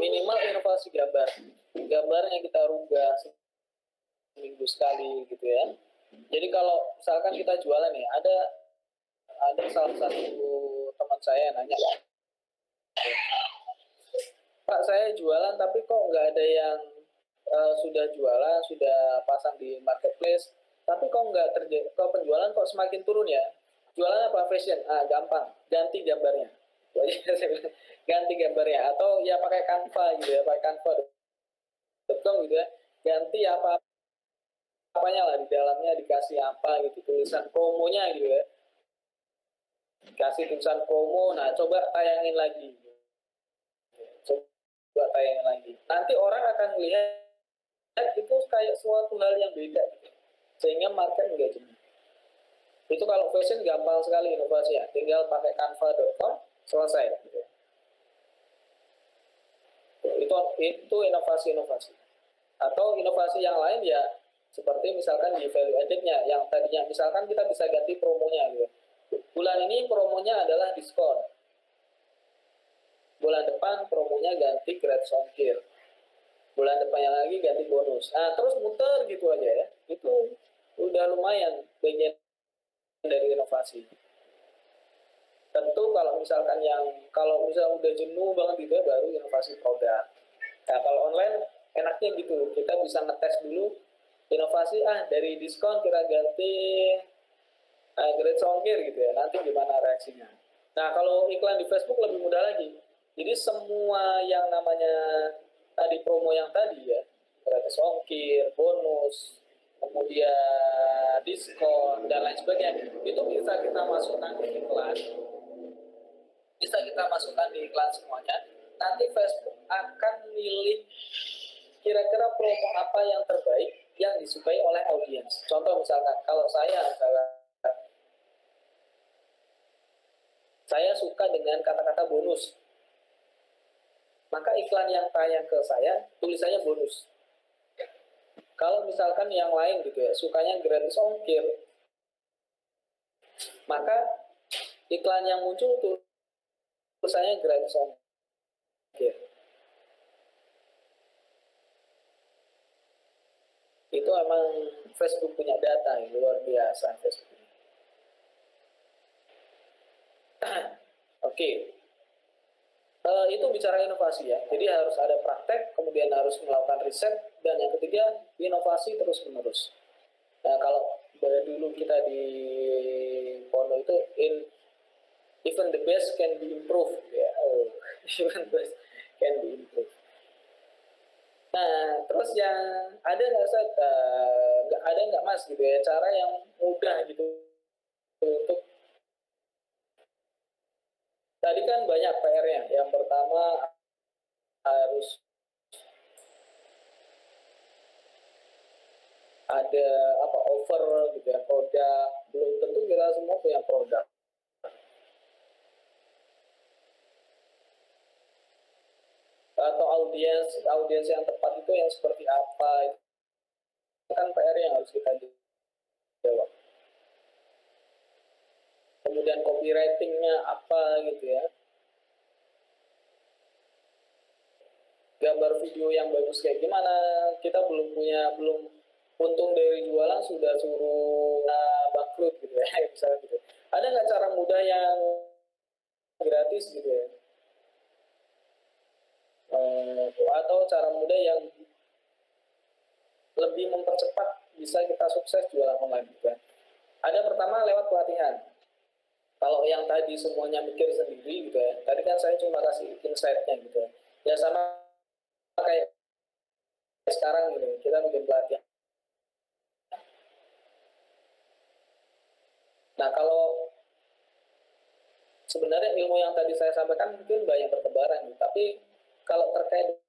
Speaker 1: minimal inovasi gambarnya kita rubah seminggu sekali gitu ya. Jadi kalau misalkan kita jualan nih, ada salah satu teman saya nanya, Pak saya jualan tapi kok nggak ada yang sudah jualan, sudah pasang di marketplace, tapi kok nggak terjadi, kok penjualan kok semakin turun ya? Jualan apa fashion? Ah gampang, ganti gambarnya. Ganti gambarnya atau ya pakai Canva gitu ya, pakai Canva.com gitu ya, ganti apa apanya lah di dalamnya, dikasih apa gitu, tulisan promonya gitu ya, kasih tulisan promo. Nah coba tayangin lagi, coba tayangin lagi, nanti orang akan melihat itu kayak suatu hal yang beda gitu. Sehingga market nggak jenuh. Itu kalau fashion gampang sekali inovasinya, tinggal pakai canva.com selesai gitu. Itu inovasi-inovasi. Atau inovasi yang lain ya seperti misalkan di value added-nya yang tadinya misalkan kita bisa ganti promonya gitu. Bulan ini promonya adalah diskon. Bulan depan promonya ganti gratis ongkir. Bulan depannya lagi ganti bonus. Nah, terus muter gitu aja ya. Itu udah lumayan bagian dari inovasi. Tentu kalau misalkan kalau misalnya udah jenuh banget gitu ya, baru inovasi produk. Nah, kalau online enaknya gitu, kita bisa ngetes dulu inovasi, dari diskon kita ganti gratis ongkir gitu ya, nanti gimana reaksinya. Nah, kalau iklan di Facebook lebih mudah lagi. Jadi semua yang namanya tadi promo yang tadi ya, gratis ongkir, bonus, kemudian diskon dan lain sebagainya, itu bisa kita masukkan di iklan. Bisa kita masukkan di iklan semuanya. Nanti Facebook akan milih kira-kira promo apa yang terbaik yang disukai oleh audiens. Contoh misalkan, kalau saya suka dengan kata-kata bonus, maka iklan yang tayang ke saya tulisannya bonus. Kalau misalkan yang lain gitu ya, sukanya gratis ongkir, maka iklan yang muncul tulisannya gratis ongkir. Itu emang Facebook punya data yang luar biasa Facebook. Oke. Itu bicara inovasi ya. Jadi harus ada praktek, kemudian harus melakukan riset, dan yang ketiga inovasi terus menerus. Nah kalau dulu kita di Pono itu even the best can be improved ya. Even the best can be improved. Nah terus yang ada nggak mas gitu ya, cara yang mudah gitu untuk, tadi kan banyak PR-nya. Yang pertama harus ada offer gitu ya, produk. Belum tentu kita semua punya produk. Atau audiens yang tepat itu yang seperti apa, itu kan PR yang harus kita jawab. Kemudian copywritingnya apa gitu ya, gambar video yang bagus kayak gimana. Kita belum untung dari jualan sudah suruh bangkrut gitu ya. Misalnya gitu, ada nggak cara mudah yang gratis gitu ya, atau cara mudah yang lebih mempercepat bisa kita sukses jualan online gitu ya. Ada pertama lewat pelatihan. Kalau yang tadi semuanya mikir sendiri gitu ya, tadi kan saya cuma kasih insight-nya gitu ya. Ya sama kayak sekarang gitu, kita bikin pelatihan. Nah kalau sebenarnya ilmu yang tadi saya sampaikan mungkin banyak bertebaran, tapi kalau terkait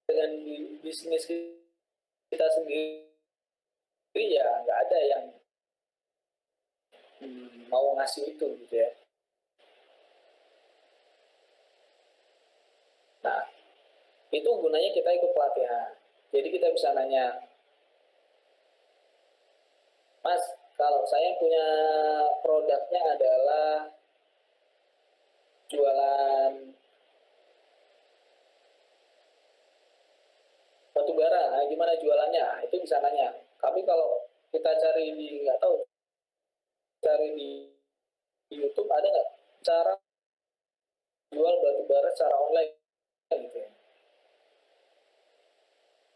Speaker 1: dengan bisnis kita sendiri ya nggak ada yang mau ngasih itu gitu ya. Nah itu gunanya kita ikut pelatihan. Jadi kita bisa nanya, Mas, kalau saya punya produknya adalah jualan batu bara, nah, gimana jualannya? Nah, itu bisa nanya. Tapi kalau kita cari di nggak tahu, cari di YouTube ada nggak cara jual batu bara secara online gitu ya?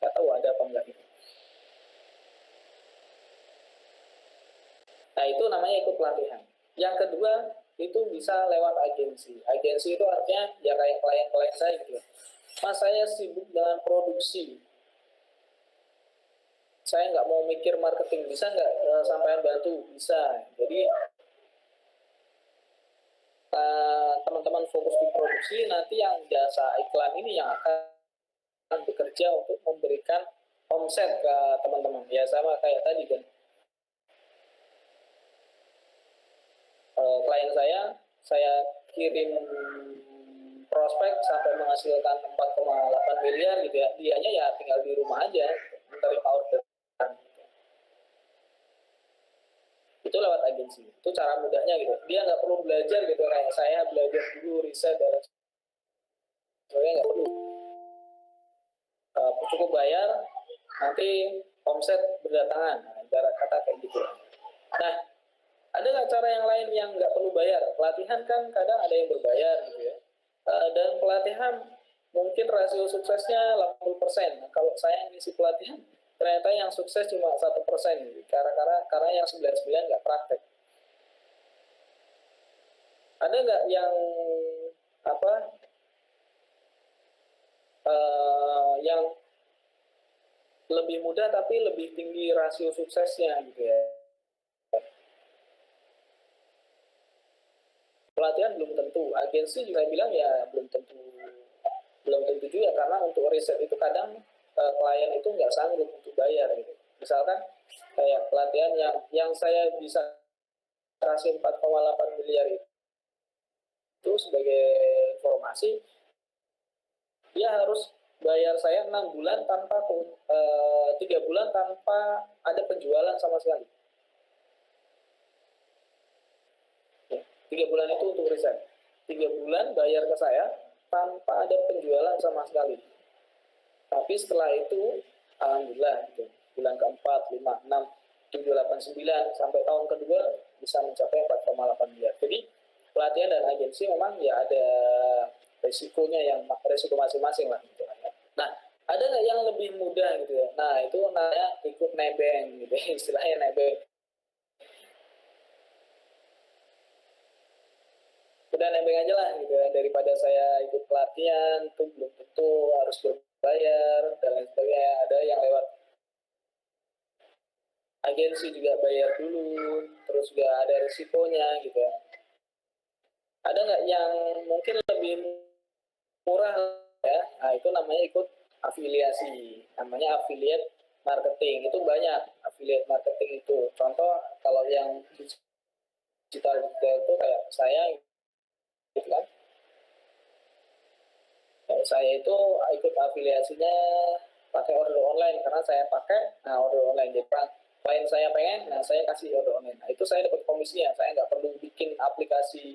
Speaker 1: Nggak tahu ada apa enggak gitu. Nah itu namanya ikut pelatihan. Yang kedua itu bisa lewat agensi. Agensi itu artinya ya kayak klien-klien saya gitu. Mas saya sibuk dengan produksi, saya nggak mau mikir marketing, bisa nggak sampean bantu? Bisa. Jadi teman-teman fokus di produksi, nanti yang jasa iklan ini yang akan bekerja untuk memberikan omset ke teman-teman. Ya sama kayak tadi kan, klien saya kirim prospek sampai menghasilkan 4,8 miliar gitu ya, dianya ya tinggal di rumah aja menerima order. Itu lewat agensi, itu cara mudahnya gitu, dia nggak perlu belajar gitu kayak saya belajar dulu riset dan sebagainya, nggak perlu. Cukup bayar, nanti omset berdatangan, nah, ibarat kata kayak gitu. Nah, ada nggak cara yang lain yang nggak perlu bayar? Pelatihan kan kadang ada yang berbayar gitu ya. Dan pelatihan mungkin rasio suksesnya 80%. Nah, kalau saya ngisi pelatihan, ternyata yang sukses cuma 1%, gitu. Karena yang 99 nggak praktek. Ada nggak yang apa? Yang lebih mudah tapi lebih tinggi rasio suksesnya gitu ya? Pelatihan belum tentu, agensi juga bilang ya belum tentu juga, karena untuk riset itu kadang klien itu nggak sanggup untuk bayar gitu. Misalkan kayak pelatihan yang saya bisa kasih 4,8 miliar itu sebagai informasi, dia harus bayar saya 6 bulan tanpa 3 bulan tanpa ada penjualan sama sekali. 3 bulan itu untuk riset, 3 bulan bayar ke saya tanpa ada penjualan sama sekali. Tapi setelah itu alhamdulillah gitu, bulan keempat, 5, 6, 7, 8, 9 sampai tahun kedua bisa mencapai 4,8 miliar. Jadi pelatihan dan agensi memang ya ada resikonya, yang resiko masing-masing lah gitu. Nah, ada nggak yang lebih mudah gitu ya? Nah, itu namanya ikut nebeng gitu ya, istilahnya nebeng. Udah nebeng aja lah gitu ya, daripada saya ikut pelatihan tuh belum tentu harus berbayar dan lain sebagainya. Ada yang lewat agensi juga bayar dulu, terus juga ada risikonya gitu ya. Ada nggak yang mungkin lebih murah ya? Nah itu namanya ikut afiliasi, namanya affiliate marketing. Itu banyak affiliate marketing itu. Contoh kalau yang digital itu kayak saya gitu kan. Saya itu ikut afiliasinya pakai order online karena saya pakai order online. Jadi klien saya pengen, nah saya kasih order online. Nah itu saya dapat komisinya. Saya nggak perlu bikin aplikasi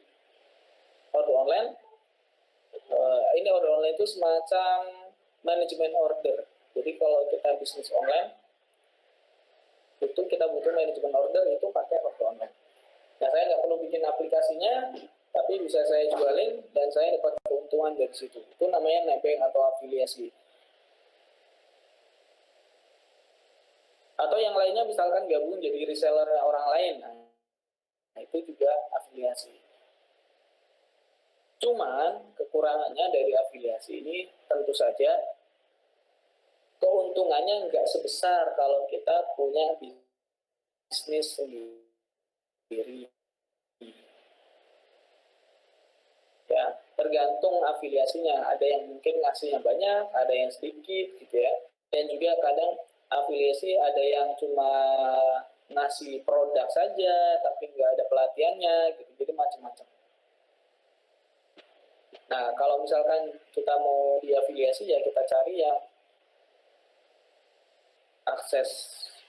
Speaker 1: order online. Ini order online itu semacam manajemen order. Jadi kalau kita bisnis online, itu kita butuh manajemen order itu pakai order online. Nah saya nggak perlu bikin aplikasinya, tapi bisa saya jualin dan saya dapat keuntungan dari situ. Itu namanya nebeng atau afiliasi. Atau yang lainnya misalkan gabung jadi reseller orang lain, nah itu juga afiliasi. Cuman kekurangannya dari afiliasi ini tentu saja keuntungannya nggak sebesar kalau kita punya bisnis sendiri. Ya, tergantung afiliasinya. Ada yang mungkin ngasihnya banyak, ada yang sedikit gitu ya. Dan juga kadang afiliasi ada yang cuma ngasih produk saja tapi nggak ada pelatihannya gitu. Jadi macam-macam. Nah, kalau misalkan kita mau diafiliasi ya kita cari yang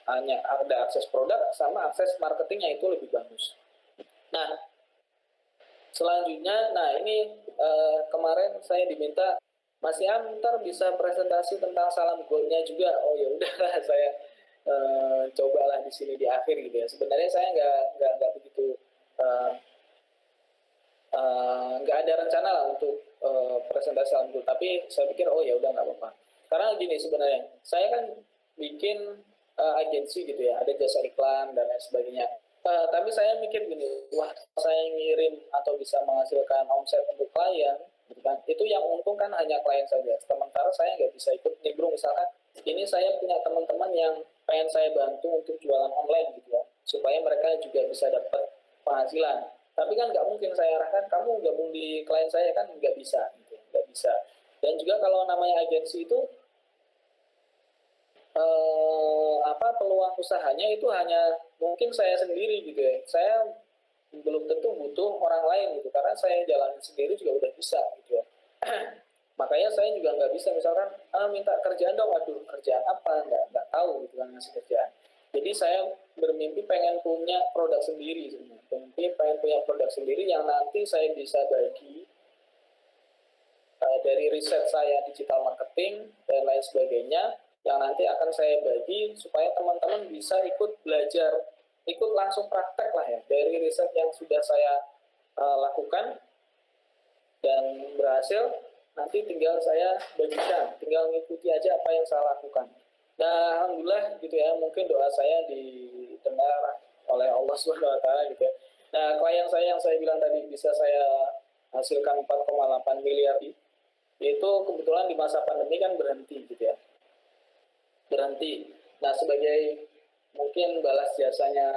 Speaker 1: hanya ada akses produk sama akses marketingnya itu lebih bagus. Nah, selanjutnya, nah ini kemarin saya diminta Mas Yam ntar bisa presentasi tentang salam goldnya juga. Oh ya udahlah saya cobalah di sini di akhir gitu ya. Sebenarnya saya nggak begitu eh, nggak ada rencana lah untuk presentasi salam gold. Tapi saya pikir oh ya udah nggak apa-apa. Karena gini sebenarnya saya kan bikin agensi gitu ya, ada jasa iklan dan lain sebagainya. Tapi saya mikir gini, wah saya ngirim atau bisa menghasilkan omset untuk klien, gitu kan? Itu yang untung kan hanya klien saja. Sementara saya nggak bisa ikut nimbrung misalkan. Ini saya punya teman-teman yang pengen saya bantu untuk jualan online gitu ya, supaya mereka juga bisa dapat penghasilan. Tapi kan nggak mungkin saya arahkan kamu gabung di klien saya kan nggak bisa, gitu, nggak bisa. Dan juga kalau namanya agensi itu peluang usahanya itu hanya mungkin saya sendiri gitu ya. Saya belum tentu butuh orang lain gitu karena saya jalanin sendiri juga udah bisa gitu ya. Makanya saya juga nggak bisa misalkan minta kerjaan dong, aduh kerjaan apa nggak tahu gitu kan ngasih kerjaan. Jadi saya bermimpi pengen punya produk sendiri sebenarnya. Bermimpi pengen punya produk sendiri yang nanti saya bisa bagi dari riset saya digital marketing dan lain sebagainya yang nanti akan saya bagi supaya teman-teman bisa ikut belajar, ikut langsung praktek lah ya dari riset yang sudah saya lakukan dan berhasil, nanti tinggal saya bagikan, tinggal mengikuti aja apa yang saya lakukan. Nah, alhamdulillah gitu ya, mungkin doa saya didengar oleh Allah Subhanahu wa taala gitu ya. Nah, klien saya yang saya bilang tadi bisa saya hasilkan 4,8 miliar itu kebetulan di masa pandemi kan berhenti gitu ya. Berhenti. Nah, sebagai mungkin balas jasanya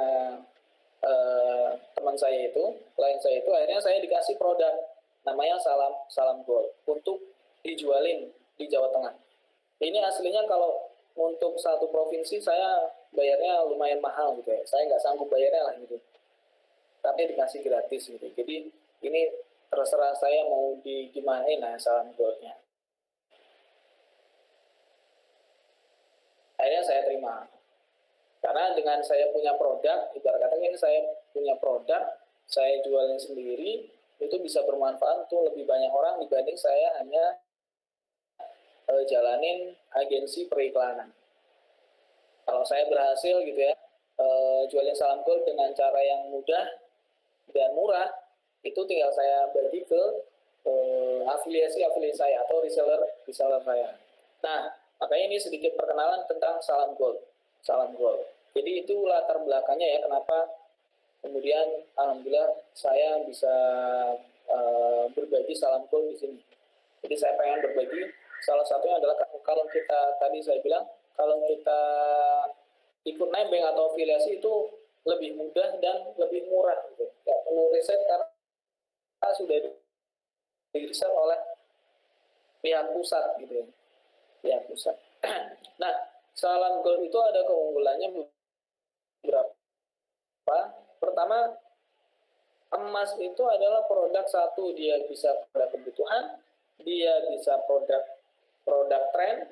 Speaker 1: teman saya itu, klien saya itu, akhirnya saya dikasih produk namanya Salam Salam Gold untuk dijualin di Jawa Tengah. Ini aslinya kalau untuk satu provinsi saya bayarnya lumayan mahal gitu ya. Saya nggak sanggup bayarnya lah gitu. Tapi dikasih gratis gitu. Jadi ini terserah saya mau di gimana nah Salam Goldnya. Akhirnya saya terima. Karena dengan saya punya produk, ibarat kata ini saya punya produk, saya jualin sendiri, itu bisa bermanfaat untuk lebih banyak orang dibanding saya hanya jalanin agensi periklanan. Kalau saya berhasil gitu ya, jualin salam gold dengan cara yang mudah dan murah, itu tinggal saya bagi ke afiliasi saya atau reseller saya. Nah, makanya ini sedikit perkenalan tentang salam gold. Salam gold. Jadi itu latar belakangnya ya kenapa kemudian alhamdulillah saya bisa berbagi salam gold di sini. Jadi saya pengen berbagi. Salah satunya adalah kalau kita tadi saya bilang kalau kita ikut nebeng atau afiliasi itu lebih mudah dan lebih murah gitu. Gak perlu riset karena sudah diriset oleh pihak pusat gitu ya. Pihak pusat. Nah, salam gold itu ada keunggulannya beberapa. Pertama, emas itu adalah produk satu, dia bisa produk kebutuhan, dia bisa produk tren.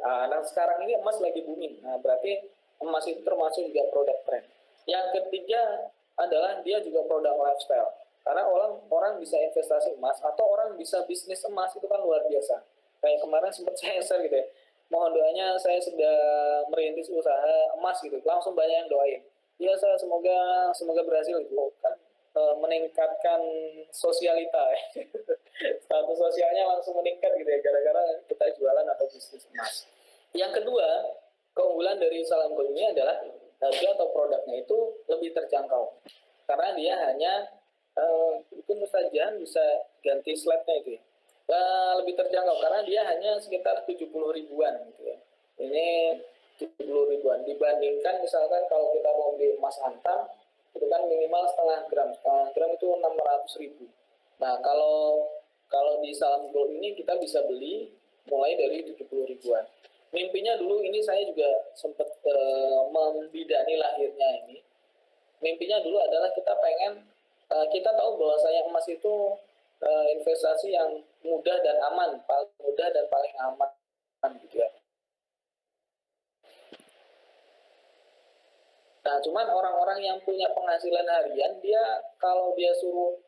Speaker 1: Nah, sekarang ini emas lagi booming. Nah, berarti emas itu termasuk juga produk tren. Yang ketiga adalah dia juga produk lifestyle. Karena orang bisa investasi emas atau orang bisa bisnis emas itu kan luar biasa. Kayak kemarin sempat saya share gitu ya. Mohon doanya saya sedang merintis usaha emas gitu. Langsung banyak yang doain. Ya saya semoga berhasil gitu kan meningkatkan sosialita. Status sosialnya langsung meningkat gitu ya gara-gara kita jualan atau bisnis emas. Yang kedua, keunggulan dari salam gold ini adalah harga atau produknya itu lebih terjangkau. Karena dia hanya mungkin Ustaz bisa ganti slide-nya itu ya. Lebih terjangkau karena dia hanya sekitar 70 ribuan gitu ya. Ini 70 ribuan dibandingkan misalkan kalau kita mau beli emas antam itu kan minimal setengah gram itu 600 ribu. Nah kalau di salam gold ini kita bisa beli mulai dari 70 ribuan. Mimpinya dulu ini saya juga sempat membidani lahirnya ini. Mimpinya dulu adalah kita pengen kita tahu bahwa saya emas itu investasi yang mudah dan aman, paling mudah dan paling aman gitu ya. Nah, cuman orang-orang yang punya penghasilan harian, dia kalau dia suruh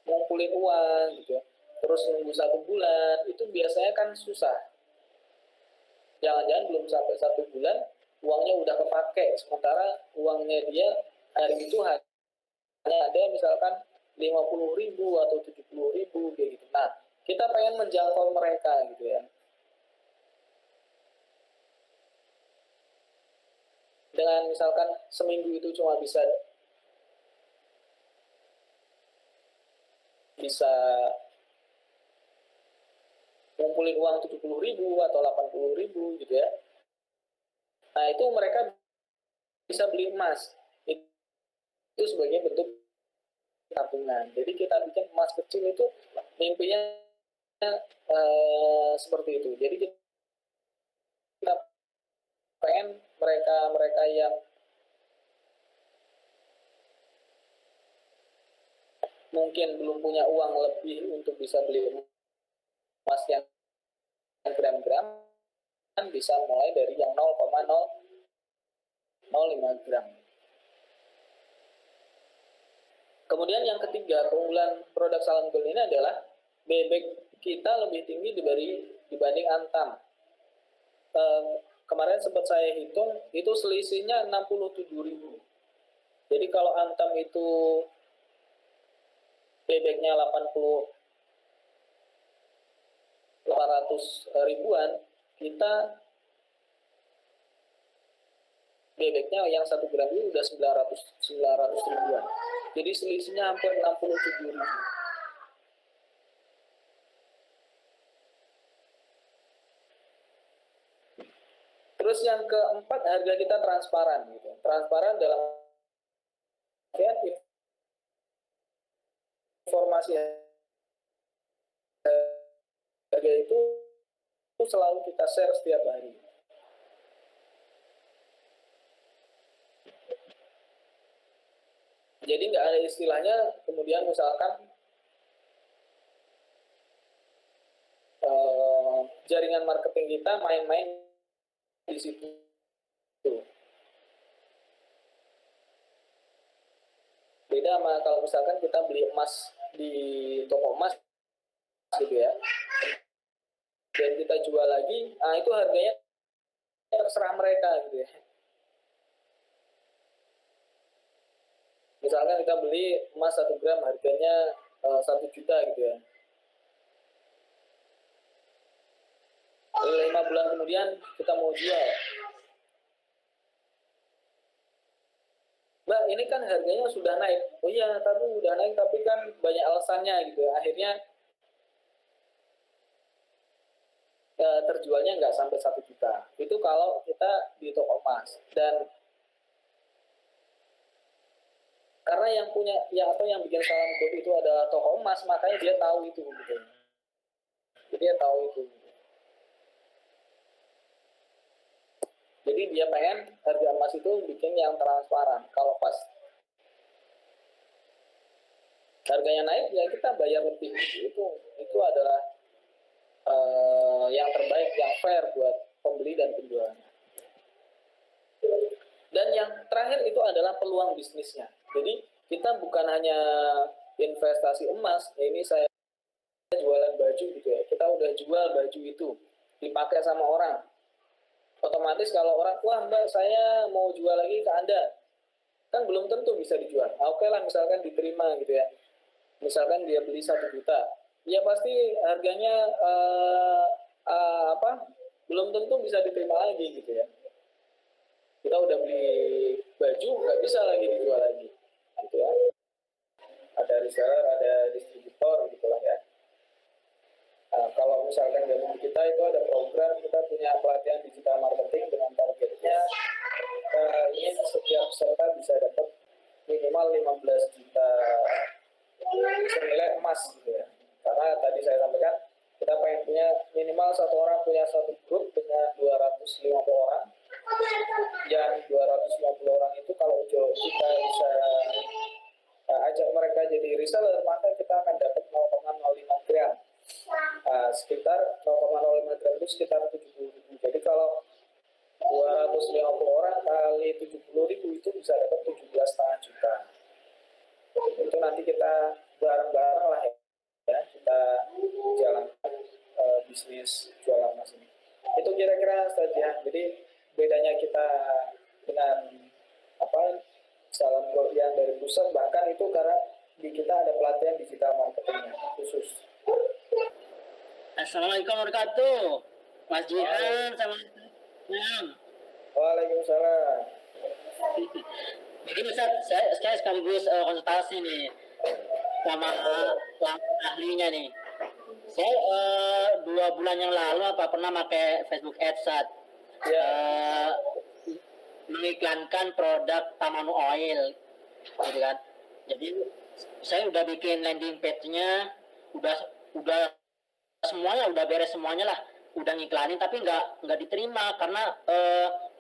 Speaker 1: ngumpulin uang gitu ya, terus nunggu 1 bulan, itu biasanya kan susah. Jangan-jangan belum sampai 1 bulan, uangnya udah kepake, sementara uangnya dia hari itu hanya ada misalkan 50.000 atau 70.000 kayak gitu. Nah, kita pengen menjangkau mereka gitu ya. Dengan misalkan seminggu itu cuma bisa ngumpulin uang 70.000 atau 80.000 gitu ya. Nah, itu mereka bisa beli emas. Itu sebagai bentuk tabungan. Jadi kita bikin emas kecil itu mimpinya seperti itu. Jadi kita pengen mereka yang mungkin belum punya uang lebih untuk bisa beli emas yang gram-gram, bisa mulai dari yang 0,005 gram. Kemudian yang ketiga, keunggulan produk Salam Gold ini adalah buyback kita lebih tinggi dibanding Antam. Kemarin sempat saya hitung, itu selisihnya 67.000. Jadi kalau Antam itu buybacknya 800 ribuan, kita bebeknya yang 1 gram itu udah 900 ribuan. Jadi selisihnya hampir 67 ribu. Terus yang keempat, harga kita transparan gitu. Transparan dalam informasi harga itu selalu kita share setiap hari. Jadi nggak ada istilahnya kemudian misalkan jaringan marketing kita main-main di situ. Beda sama kalau misalkan kita beli emas di toko emas gitu ya, dan kita jual lagi, nah itu harganya terserah mereka gitu ya. Misalkan kita beli emas 1 gram harganya 1 juta gitu ya. 5 bulan kemudian kita mau jual. Mbak, ini kan harganya sudah naik. Oh iya, tapi udah naik, tapi kan banyak alasannya gitu. Akhirnya terjualnya nggak sampai 1 juta. Itu kalau kita di toko emas. Dan karena yang punya, yang bikin Salam Gold itu adalah toko emas, makanya dia tahu itu gitu. Dia tahu itu. Jadi dia pengen harga emas itu bikin yang transparan. Kalau pas harganya naik, ya kita bayar lebih. Itu adalah yang terbaik, yang fair buat pembeli dan penjual. Dan yang terakhir itu adalah peluang bisnisnya. Jadi kita bukan hanya investasi emas, ini saya jualan baju gitu ya. Kita udah jual baju itu, dipakai sama orang. Otomatis kalau orang, wah Mbak saya mau jual lagi ke Anda, kan belum tentu bisa dijual. Oke lah, misalkan diterima gitu ya. Misalkan dia beli 1 juta, ya pasti harganya belum tentu bisa diterima lagi gitu ya. Kita udah beli baju, nggak bisa lagi dijual lagi gitu ya. Ada reseller, ada distributor gitulah ya. Kalau misalkan gabung kita itu ada program, kita punya pelatihan digital marketing dengan targetnya ingin setiap peserta bisa dapat minimal 15 juta senilai emas gitu ya. Karena tadi saya sampaikan kita pengen punya minimal satu orang punya satu grup dengan 250 orang. Yang 250 orang itu kalau kita bisa ajak mereka jadi reseller, maka kita akan dapat 0,05 gram. Sekitar 0,05 gram itu sekitar 70.000. Jadi kalau 250 orang kali 70.000 itu bisa dapat 17,5 juta. Itu nanti kita bareng-bareng lah ya, ya kita jalankan bisnis jualan emas ini. Itu kira-kira saja. Jadi bedanya kita dengan salam yang dari pusat, bahkan itu karena di kita ada pelatihan digital marketingnya khusus.
Speaker 2: Assalamualaikum warahmatullahi wabarakatuh, Mas Jihan sama Nam.
Speaker 1: Waalaikumsalam.
Speaker 2: Begini Ustaz, saya sekaligus konsultasi nih sama ahlinya nih. Saya 2 bulan yang lalu pernah pakai Facebook Ads saat mengiklankan produk Tamanu Oil, gitu kan. Jadi saya udah bikin landing page-nya, udah semuanya, udah beres semuanya lah, udah ngiklanin, tapi nggak diterima karena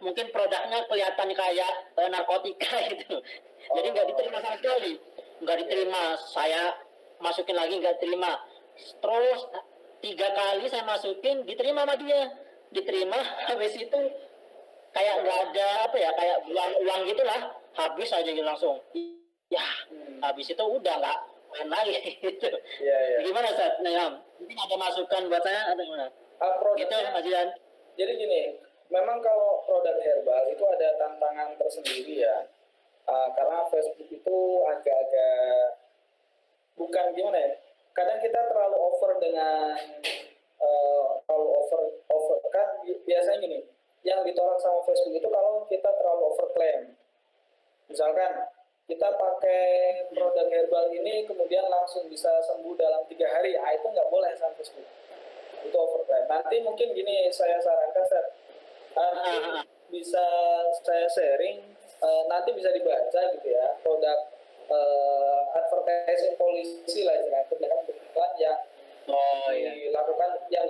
Speaker 2: mungkin produknya kelihatan kayak narkotika gitu. Jadi nggak diterima sama sekali, nggak diterima. Saya masukin lagi nggak terima, terus 3 kali saya masukin diterima sama dia, diterima. Habis itu kayak nggak ada kayak uang gitulah, habis aja gitu langsung. Ya, habis itu udah nggak main lagi gitu. Gimana Ustaz? Nah, mungkin ada masukan buat saya atau gimana? Gitu Mas Jihan.
Speaker 1: Jadi gini, memang kalau produk herbal itu ada tantangan tersendiri ya. Karena Facebook itu agak-agak bukan gimana ya. Kadang kita terlalu over dengan terlalu over kan biasanya gini. Yang ditolak sama Facebook itu kalau kita terlalu overclaim. Misalkan kita pakai produk herbal ini kemudian langsung bisa sembuh dalam 3 hari, itu nggak boleh sama Facebook. Itu overclaim. Nanti mungkin gini saya sarankan, nanti bisa saya sharing, nanti bisa dibaca gitu ya, produk advertising polisi lah istilahnya, tindakan beriklan yang dilakukan, yang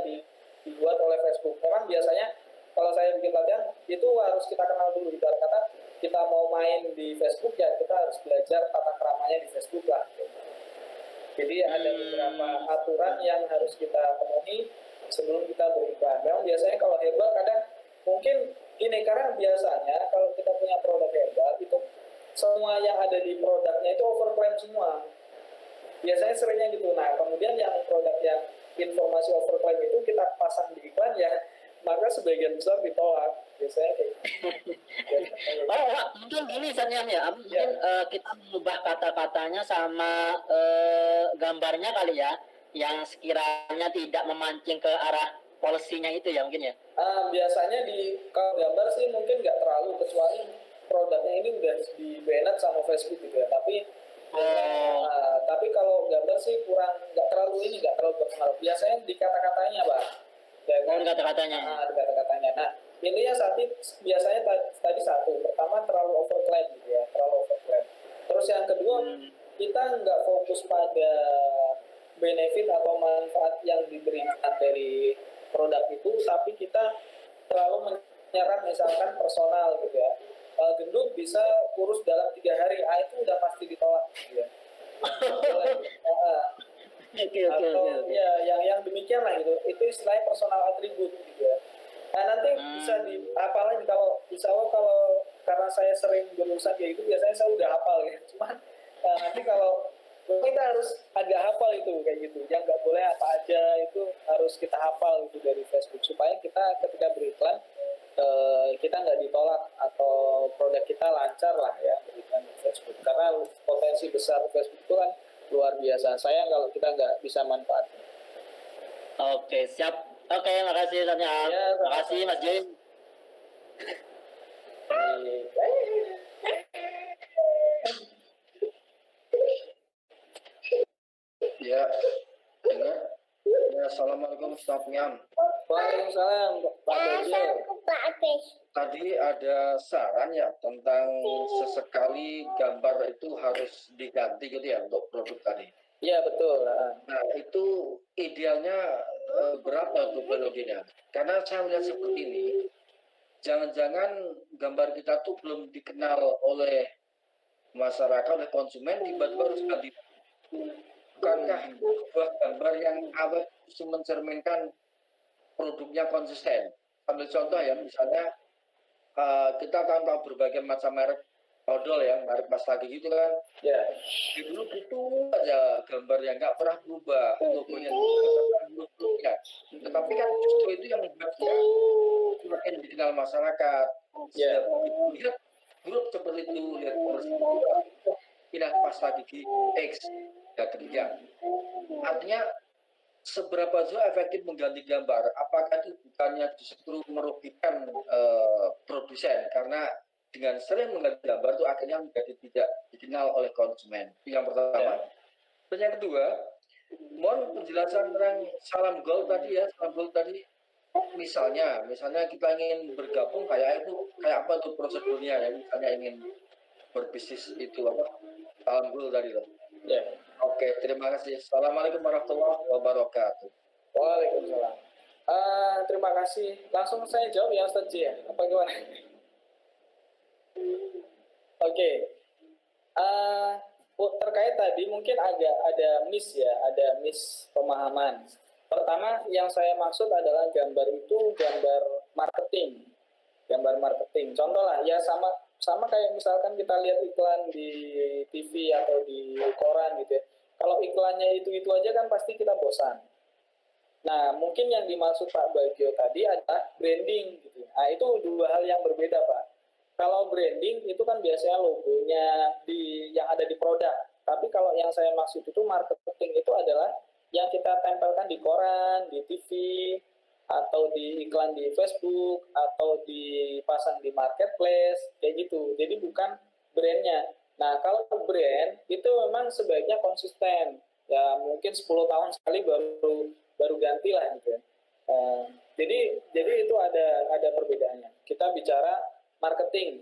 Speaker 1: dibuat oleh Facebook. Memang biasanya kalau saya bikin pelatihan itu harus kita kenal dulu, karena kita mau main di Facebook ya kita harus belajar tata keramanya di Facebook lah. Jadi ada beberapa aturan yang harus kita penuhi sebelum kita beriklan. Memang biasanya kalau herbal kadang mungkin ini, karena biasanya kalau kita punya produk herbal itu semua yang ada di produknya itu overclaim semua. Biasanya seringnya gitu. Nah kemudian yang produk yang informasi overclaim itu kita pasang di iklan ya, maka sebagian besar ditolak biasanya kayak
Speaker 2: mungkin gini Sanian ya, mungkin kita mengubah kata-katanya sama gambarnya kali ya, yang sekiranya tidak memancing ke arah polisinya itu ya mungkin ya.
Speaker 1: Biasanya kalau gambar sih mungkin nggak terlalu, kecuali produknya ini udah di banned sama Facebook gitu ya, tapi kalau gambar sih nggak terlalu berpengaruh. Biasanya di kata-katanya Pak.
Speaker 2: Di kata-katanya.
Speaker 1: Di kata-katanya. Nah, intinya biasanya tadi satu, pertama terlalu overclaim gitu ya, terlalu overclaim. Terus yang kedua, kita nggak fokus pada benefit atau manfaat yang diberikan dari produk itu, tapi kita terlalu menyerang misalkan personal gitu ya. Gendut bisa kurus dalam 3 hari, itu udah pasti ditolak gitu ya. Atau ya yang demikian lah gitu, itu istilahnya personal attribute gitu ya. Nah nanti bisa apalagi kalau karena saya sering berurusan kayak gitu, biasanya saya udah hafal ya. Cuman nanti kalau kita harus agak hafal itu kayak gitu, yang nggak boleh apa aja itu harus kita hafal itu dari Facebook, supaya kita ketika beriklan kita nggak ditolak atau produk kita lancar lah ya beriklan di Facebook. Karena potensi besar Facebook itu kan luar biasa. Sayang kalau kita nggak bisa manfaatkan.
Speaker 2: Oke, siap. Oke, makasih Tanya. Ya, makasih Mas Jim.
Speaker 3: Ya, dengar. Ya, assalamualaikum Ustaz Nyam.
Speaker 1: Waalaikumsalam Pak Dajjal.
Speaker 3: Tadi ada saran ya tentang sesekali gambar itu harus diganti gitu ya untuk produk tadi.
Speaker 1: Iya betul.
Speaker 3: Nah itu idealnya berapa untuk periodenya? Karena saya melihat seperti ini, jangan-jangan gambar kita tuh belum dikenal oleh masyarakat, oleh konsumen, tiba-tiba harus ganti. Bukankah sebuah gambar yang awet mencerminkan produknya konsisten? Ambil contoh ya, misalnya kita akan tahu berbagai macam merek odol ya, merek Mas lagi gitu kan.
Speaker 1: Ya.
Speaker 3: Di dulu itu aja gambar yang nggak pernah berubah, logonya juga, tetapi kan justru itu yang membuat dia semakin dikenal masyarakat.
Speaker 1: Ya.
Speaker 3: Lihat grup seperti itu, lihat pindah pas lagi di X ya ketiga. Artinya seberapa jauh efektif mengganti gambar? Apakah itu bukannya justru merugikan produsen karena dengan sering mengganti gambar itu akhirnya menjadi tidak dikenal oleh konsumen. Itu yang pertama. Dan yang kedua, mohon penjelasan tentang salam gold tadi ya, salam gold tadi. Misalnya kita ingin bergabung kayak apa tuh prosedurnya ya? Misalnya ingin berbisnis itu apa? Salam gold tadi loh.
Speaker 1: Ya.
Speaker 3: Oke, terima kasih. Assalamualaikum warahmatullahi wabarakatuh.
Speaker 1: Waalaikumsalam. Terima kasih. Langsung saya jawab ya Ustaz Ji ya? Apa gimana? Oke. Terkait tadi mungkin agak ada miss pemahaman. Pertama yang saya maksud adalah gambar itu gambar marketing. Gambar marketing. Contoh lah ya sama kayak misalkan kita lihat iklan di TV atau di koran gitu ya. Kalau iklannya itu aja kan pasti kita bosan. Nah, mungkin yang dimaksud Pak Bagio tadi adalah branding gitu. Nah, itu dua hal yang berbeda, Pak. Kalau branding itu kan biasanya logonya yang ada di produk. Tapi kalau yang saya maksud itu marketing itu adalah yang kita tempelkan di koran, di TV, atau di iklan di Facebook, atau dipasang di marketplace, kayak gitu. Jadi bukan brandnya. Nah, kalau brand itu memang sebaiknya konsisten. Ya, mungkin 10 tahun sekali baru ganti lah gitu ya. Jadi itu ada perbedaannya. Kita bicara marketing.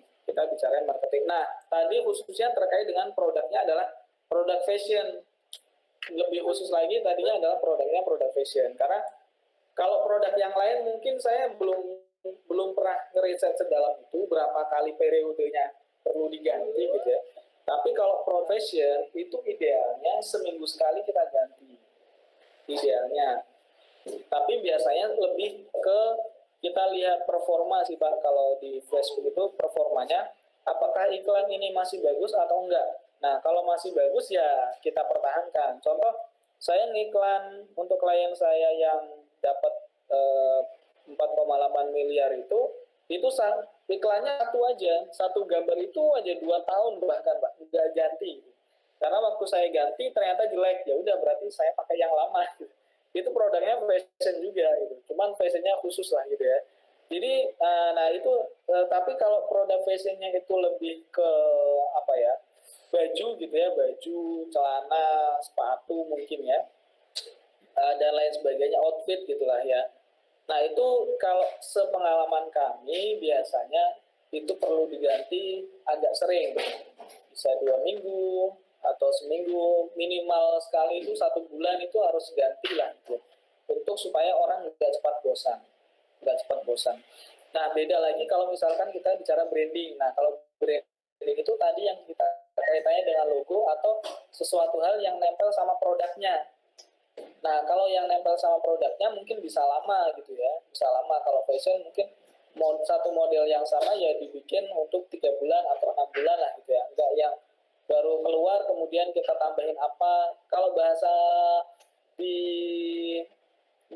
Speaker 1: Nah, tadi khususnya terkait dengan produknya adalah produk fashion. Lebih khusus lagi tadinya adalah produknya produk fashion. Karena kalau produk yang lain mungkin saya belum pernah ngeriset sedalam itu berapa kali periodenya perlu diganti gitu ya. Tapi kalau profession itu idealnya seminggu sekali kita ganti. Idealnya. Tapi biasanya lebih ke kita lihat performa sih Pak. Kalau di Facebook itu performanya apakah iklan ini masih bagus atau enggak. Nah, kalau masih bagus ya kita pertahankan. Contoh, saya ngiklan untuk klien saya yang dapat 4,8 miliar itu iklannya satu gambar itu aja 2 tahun bahkan Pak, nggak ganti. Karena waktu saya ganti ternyata jelek, ya udah berarti saya pakai yang lama. Itu produknya fashion juga gitu. Cuman fashionnya khusus lah gitu ya. Jadi nah itu tapi kalau produk fashionnya itu lebih ke apa ya? Baju gitu ya, baju, celana, sepatu mungkin ya. Dan lain sebagainya, outfit gitulah ya. Nah itu kalau sepengalaman kami biasanya itu perlu diganti agak sering, bisa 2 minggu atau seminggu, minimal sekali itu 1 bulan itu harus ganti lah gitu. Untuk supaya orang nggak cepat bosan. Nah beda lagi kalau misalkan kita bicara branding. Nah kalau branding itu tadi yang kita kaitannya dengan logo atau sesuatu hal yang nempel sama produknya. Nah, kalau yang nempel sama produknya mungkin bisa lama gitu ya. Bisa lama. Kalau fashion mungkin satu model yang sama ya dibikin untuk 3 bulan atau 6 bulan lah gitu ya. Enggak yang baru keluar kemudian kita tambahin apa. Kalau bahasa di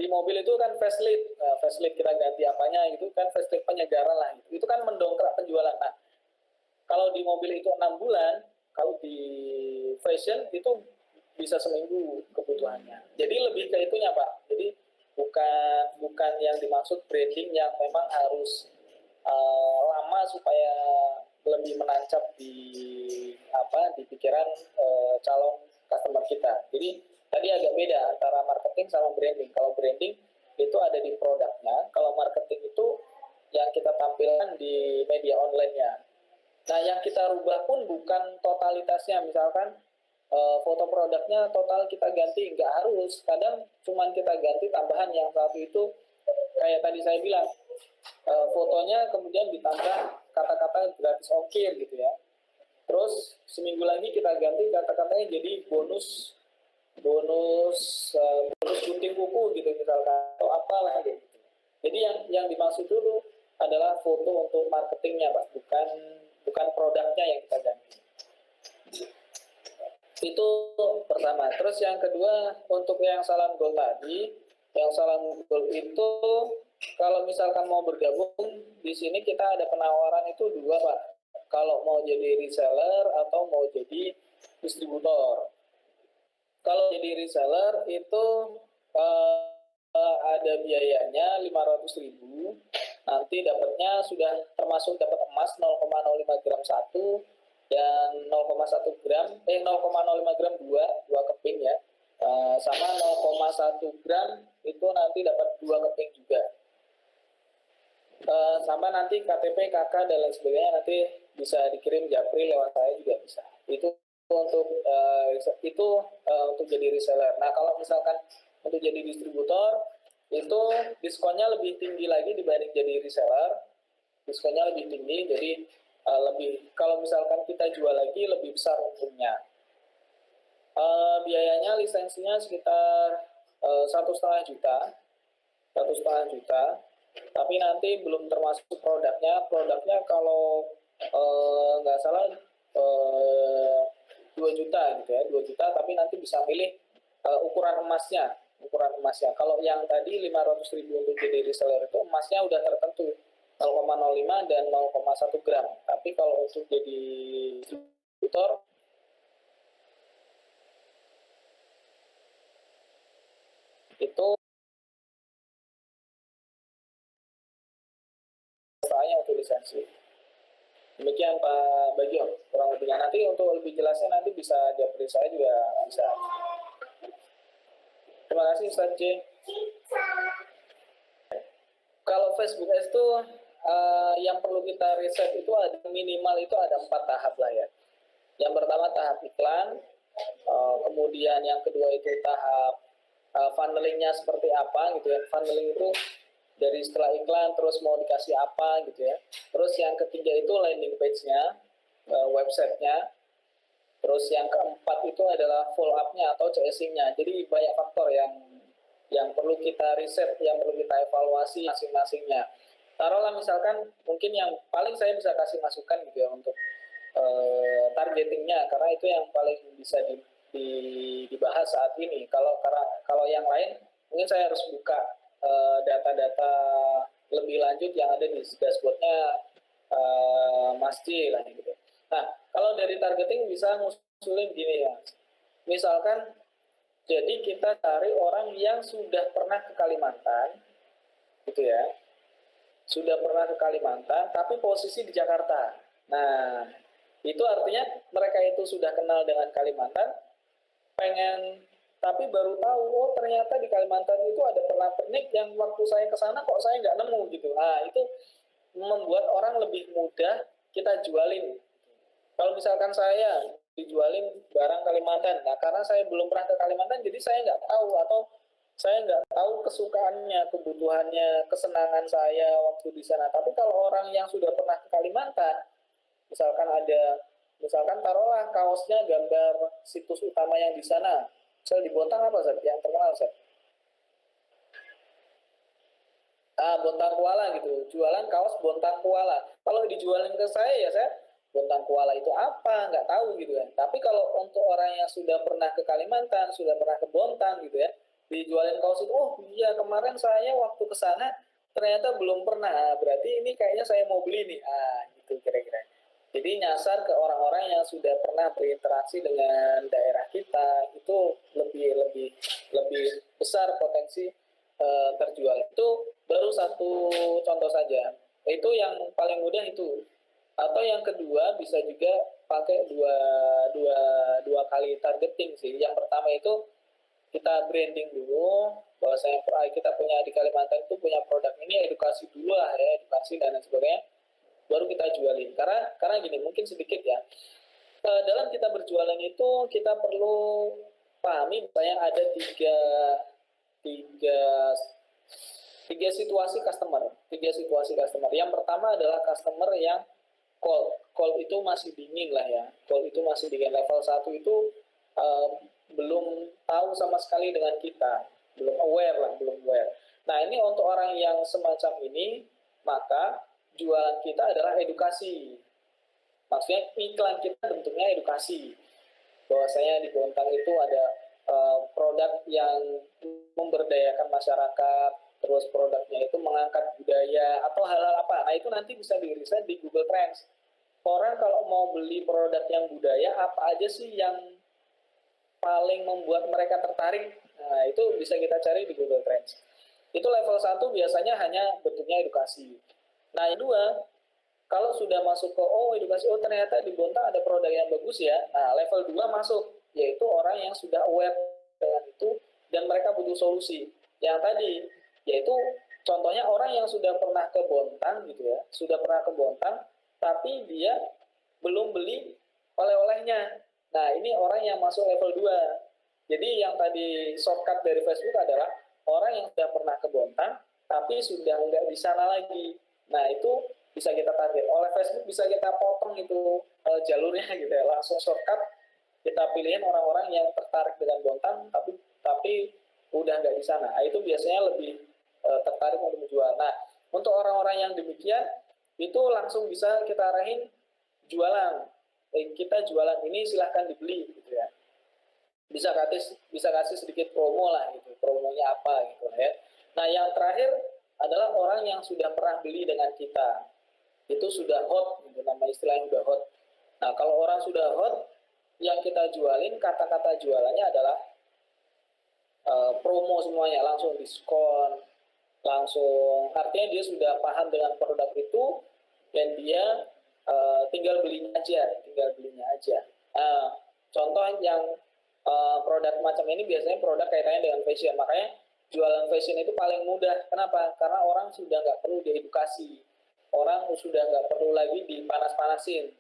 Speaker 1: mobil itu kan facelift. Nah, facelift kita ganti apanya gitu kan, facelift penyegaran lah. Itu kan mendongkrak penjualan. Nah, kalau di mobil itu 6 bulan, kalau di fashion itu bisa seminggu kebutuhannya. Jadi lebih ke itunya Pak. Jadi bukan yang dimaksud branding yang memang harus lama supaya lebih menancap di pikiran calon customer kita. Jadi tadi agak beda antara marketing sama branding. Kalau branding itu ada di produknya, kalau marketing itu yang kita tampilkan di media online-nya. Nah, yang kita rubah pun bukan totalitasnya, misalkan foto produknya total kita ganti, nggak harus. Kadang cuman kita ganti tambahan yang satu itu, kayak tadi saya bilang, fotonya kemudian ditambah kata-kata gratis ongkir gitu ya. Terus seminggu lagi kita ganti kata-katanya jadi bonus gunting kuku gitu misalkan, atau apalah gitu. Jadi yang dimaksud dulu adalah foto untuk marketingnya Pak, bukan bukan produknya yang kita ganti. Itu pertama. Terus yang kedua, untuk yang salam gold tadi, yang salam gold itu kalau misalkan mau bergabung di sini kita ada penawaran itu dua, Pak. Kalau mau jadi reseller atau mau jadi distributor. Kalau jadi reseller itu ada biayanya 500.000. Nanti dapatnya sudah termasuk dapat emas 0,05 gram 1 dan 0,1 gram 0,05 gram 2 keping ya. Sama 0,1 gram itu nanti dapat 2 keping juga. Sama nanti KTP, KK dan lain sebagainya nanti bisa dikirim japri lewat saya juga bisa. Itu untuk untuk jadi reseller. Nah, kalau misalkan untuk jadi distributor itu diskonnya lebih tinggi lagi dibanding jadi reseller. Diskonnya lebih tinggi, jadi lebih, kalau misalkan kita jual lagi lebih besar untungnya. Biayanya lisensinya sekitar 1,5 juta, tapi nanti belum termasuk produknya. Produknya kalau nggak salah 2 juta gitu ya, 2 juta, tapi nanti bisa pilih ukuran emasnya. Kalau yang tadi 500.000 untuk jadi reseller itu emasnya udah tertentu 0,05 dan 0,1 gram. Tapi kalau untuk jadi distributor itu soalnya untuk lisensi. Demikian Pak Bagio, kurang lebihnya. Nanti untuk lebih jelasnya nanti bisa japri saya juga bisa. Terima kasih Ustaz J. Kalau Facebook Ads itu yang perlu kita riset itu ada minimal itu ada 4 tahap lah ya. Yang pertama tahap iklan, kemudian yang kedua itu tahap funnelingnya seperti apa gitu ya. Funneling itu dari setelah iklan terus mau dikasih apa gitu ya. Terus yang ketiga itu landing page-nya, website-nya. Terus yang keempat itu adalah follow up-nya atau chasing-nya. Jadi banyak faktor yang perlu kita riset, yang perlu kita evaluasi masing-masingnya. Taruhlah misalkan mungkin yang paling saya bisa kasih masukan gitu ya untuk targetingnya, karena itu yang paling bisa dibahas saat ini. Kalau yang lain mungkin saya harus buka data-data lebih lanjut yang ada di dashboardnya Mas J lah gitu. Nah, kalau dari targeting bisa ngusulin gini ya. Misalkan jadi kita cari orang yang sudah pernah ke Kalimantan gitu ya. Sudah pernah ke Kalimantan tapi posisi di Jakarta. Nah, itu artinya mereka itu sudah kenal dengan Kalimantan, pengen tapi baru tahu, oh ternyata di Kalimantan itu ada pernak-pernik yang waktu saya ke sana kok saya nggak nemu gitu. Nah, itu membuat orang lebih mudah kita jualin. Kalau misalkan saya dijualin barang Kalimantan, nah karena saya belum pernah ke Kalimantan, jadi saya nggak tahu, atau saya nggak tahu kesukaannya, kebutuhannya, kesenangan saya waktu di sana. Tapi kalau orang yang sudah pernah ke Kalimantan, misalkan taruhlah kaosnya gambar situs utama yang di sana, misal di Bontang apa Zat? Yang terkenal Zat? Bontang Kuala gitu, jualan kaos Bontang Kuala. Kalau dijualin ke saya ya saya Bontang Kuala itu apa, nggak tahu gitu kan. Tapi kalau untuk orang yang sudah pernah ke Kalimantan, sudah pernah ke Bontang gitu ya, dijualin kaos itu, oh iya kemarin saya waktu ke sana ternyata belum pernah, berarti ini kayaknya saya mau beli nih, gitu kira-kira. Jadi nyasar ke orang-orang yang sudah pernah berinteraksi dengan daerah kita, itu lebih besar potensi terjual. Itu baru satu contoh saja. Itu yang paling mudah itu. Atau yang kedua bisa juga pakai dua kali targeting sih. Yang pertama itu kita branding dulu, bahwa kita punya di Kalimantan itu punya produk ini, edukasi dulu lah ya, edukasi dan lain sebagainya, baru kita jualin. Karena gini, mungkin sedikit ya, dalam kita berjualan itu kita perlu pahami banyak ada tiga situasi customer. Yang pertama adalah customer yang call itu masih dingin lah ya. Call itu masih dingin. Level 1 itu belum tahu sama sekali dengan kita. Belum aware. Nah, ini untuk orang yang semacam ini, maka jualan kita adalah edukasi. Maksudnya iklan kita bentuknya edukasi. Bahwasanya di Bontang itu ada produk yang memberdayakan masyarakat, terus produknya itu mengangkat budaya atau hal-hal apa. Nah itu nanti bisa di-riset di Google Trends. Orang kalau mau beli produk yang budaya, apa aja sih yang paling membuat mereka tertarik? Nah itu bisa kita cari di Google Trends. Itu level 1 biasanya hanya bentuknya edukasi. Nah yang kedua, kalau sudah masuk ke edukasi, ternyata di Bontang ada produk yang bagus ya. Nah level 2 masuk, yaitu orang yang sudah aware dengan itu dan mereka butuh solusi. Yang tadi, yaitu contohnya orang yang sudah pernah ke Bontang gitu ya, sudah pernah ke Bontang, tapi dia belum beli oleh-olehnya. Nah ini orang yang masuk level 2. Jadi yang tadi shortcut dari Facebook adalah orang yang sudah pernah ke Bontang, tapi sudah nggak di sana lagi. Nah itu bisa kita target. Oleh Facebook bisa kita potong itu jalurnya gitu ya, langsung shortcut kita pilihin orang-orang yang tertarik dengan Bontang tapi udah nggak di sana. Nah, itu biasanya lebih tertarik untuk menjual. Nah, untuk orang-orang yang demikian itu langsung bisa kita arahin jualan. Kita jualan ini silahkan dibeli gitu ya. Bisa kasih sedikit promo lah gitu. Promonya apa gitu ya. Nah, yang terakhir adalah orang yang sudah pernah beli dengan kita. Itu sudah hot gitu, nama istilahnya sudah hot. Nah, kalau orang sudah hot, yang kita jualin kata-kata jualannya adalah promo semuanya, langsung diskon, langsung artinya dia sudah paham dengan produk itu dan dia tinggal belinya aja. Contoh yang produk macam ini biasanya produk kaitannya dengan fashion, makanya jualan fashion itu paling mudah. Kenapa? Karena orang sudah nggak perlu diedukasi, orang sudah nggak perlu lagi dipanas-panasin,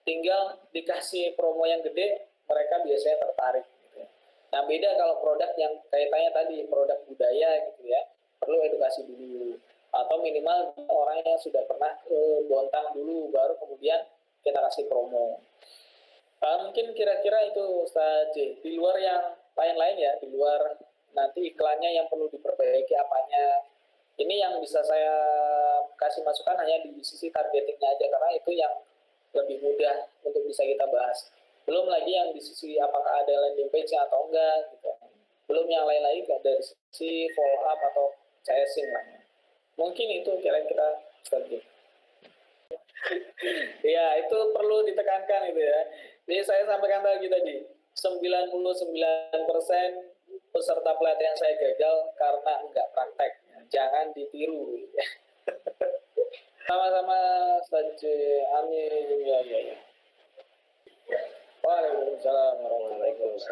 Speaker 1: tinggal dikasih promo yang gede, mereka biasanya tertarik. Gitu. Nah beda kalau produk yang kaitannya tadi produk budaya gitu ya, perlu edukasi dulu atau minimal orang yang sudah pernah ke Bontang dulu, baru kemudian kita kasih promo. Mungkin kira-kira itu Ustaz J. Di luar yang lain-lain ya, di luar nanti iklannya yang perlu diperbaiki apanya. Ini yang bisa saya kasih masukan hanya di sisi targetingnya aja, karena itu yang lebih mudah untuk bisa kita bahas. Belum lagi yang di sisi apakah ada landing page atau enggak gitu. Belum yang lain lagi dari sisi follow up atau chasing lah. Mungkin itu kira-kira strategi. Ya, itu perlu ditekankan itu ya. Jadi saya sampaikan tadi 99% peserta pelatihan saya gagal karena enggak praktek. Jangan ditiru. Sama-sama saja. Amin. Ya. Waalaikumsalam warahmatullahi wabarakatuh.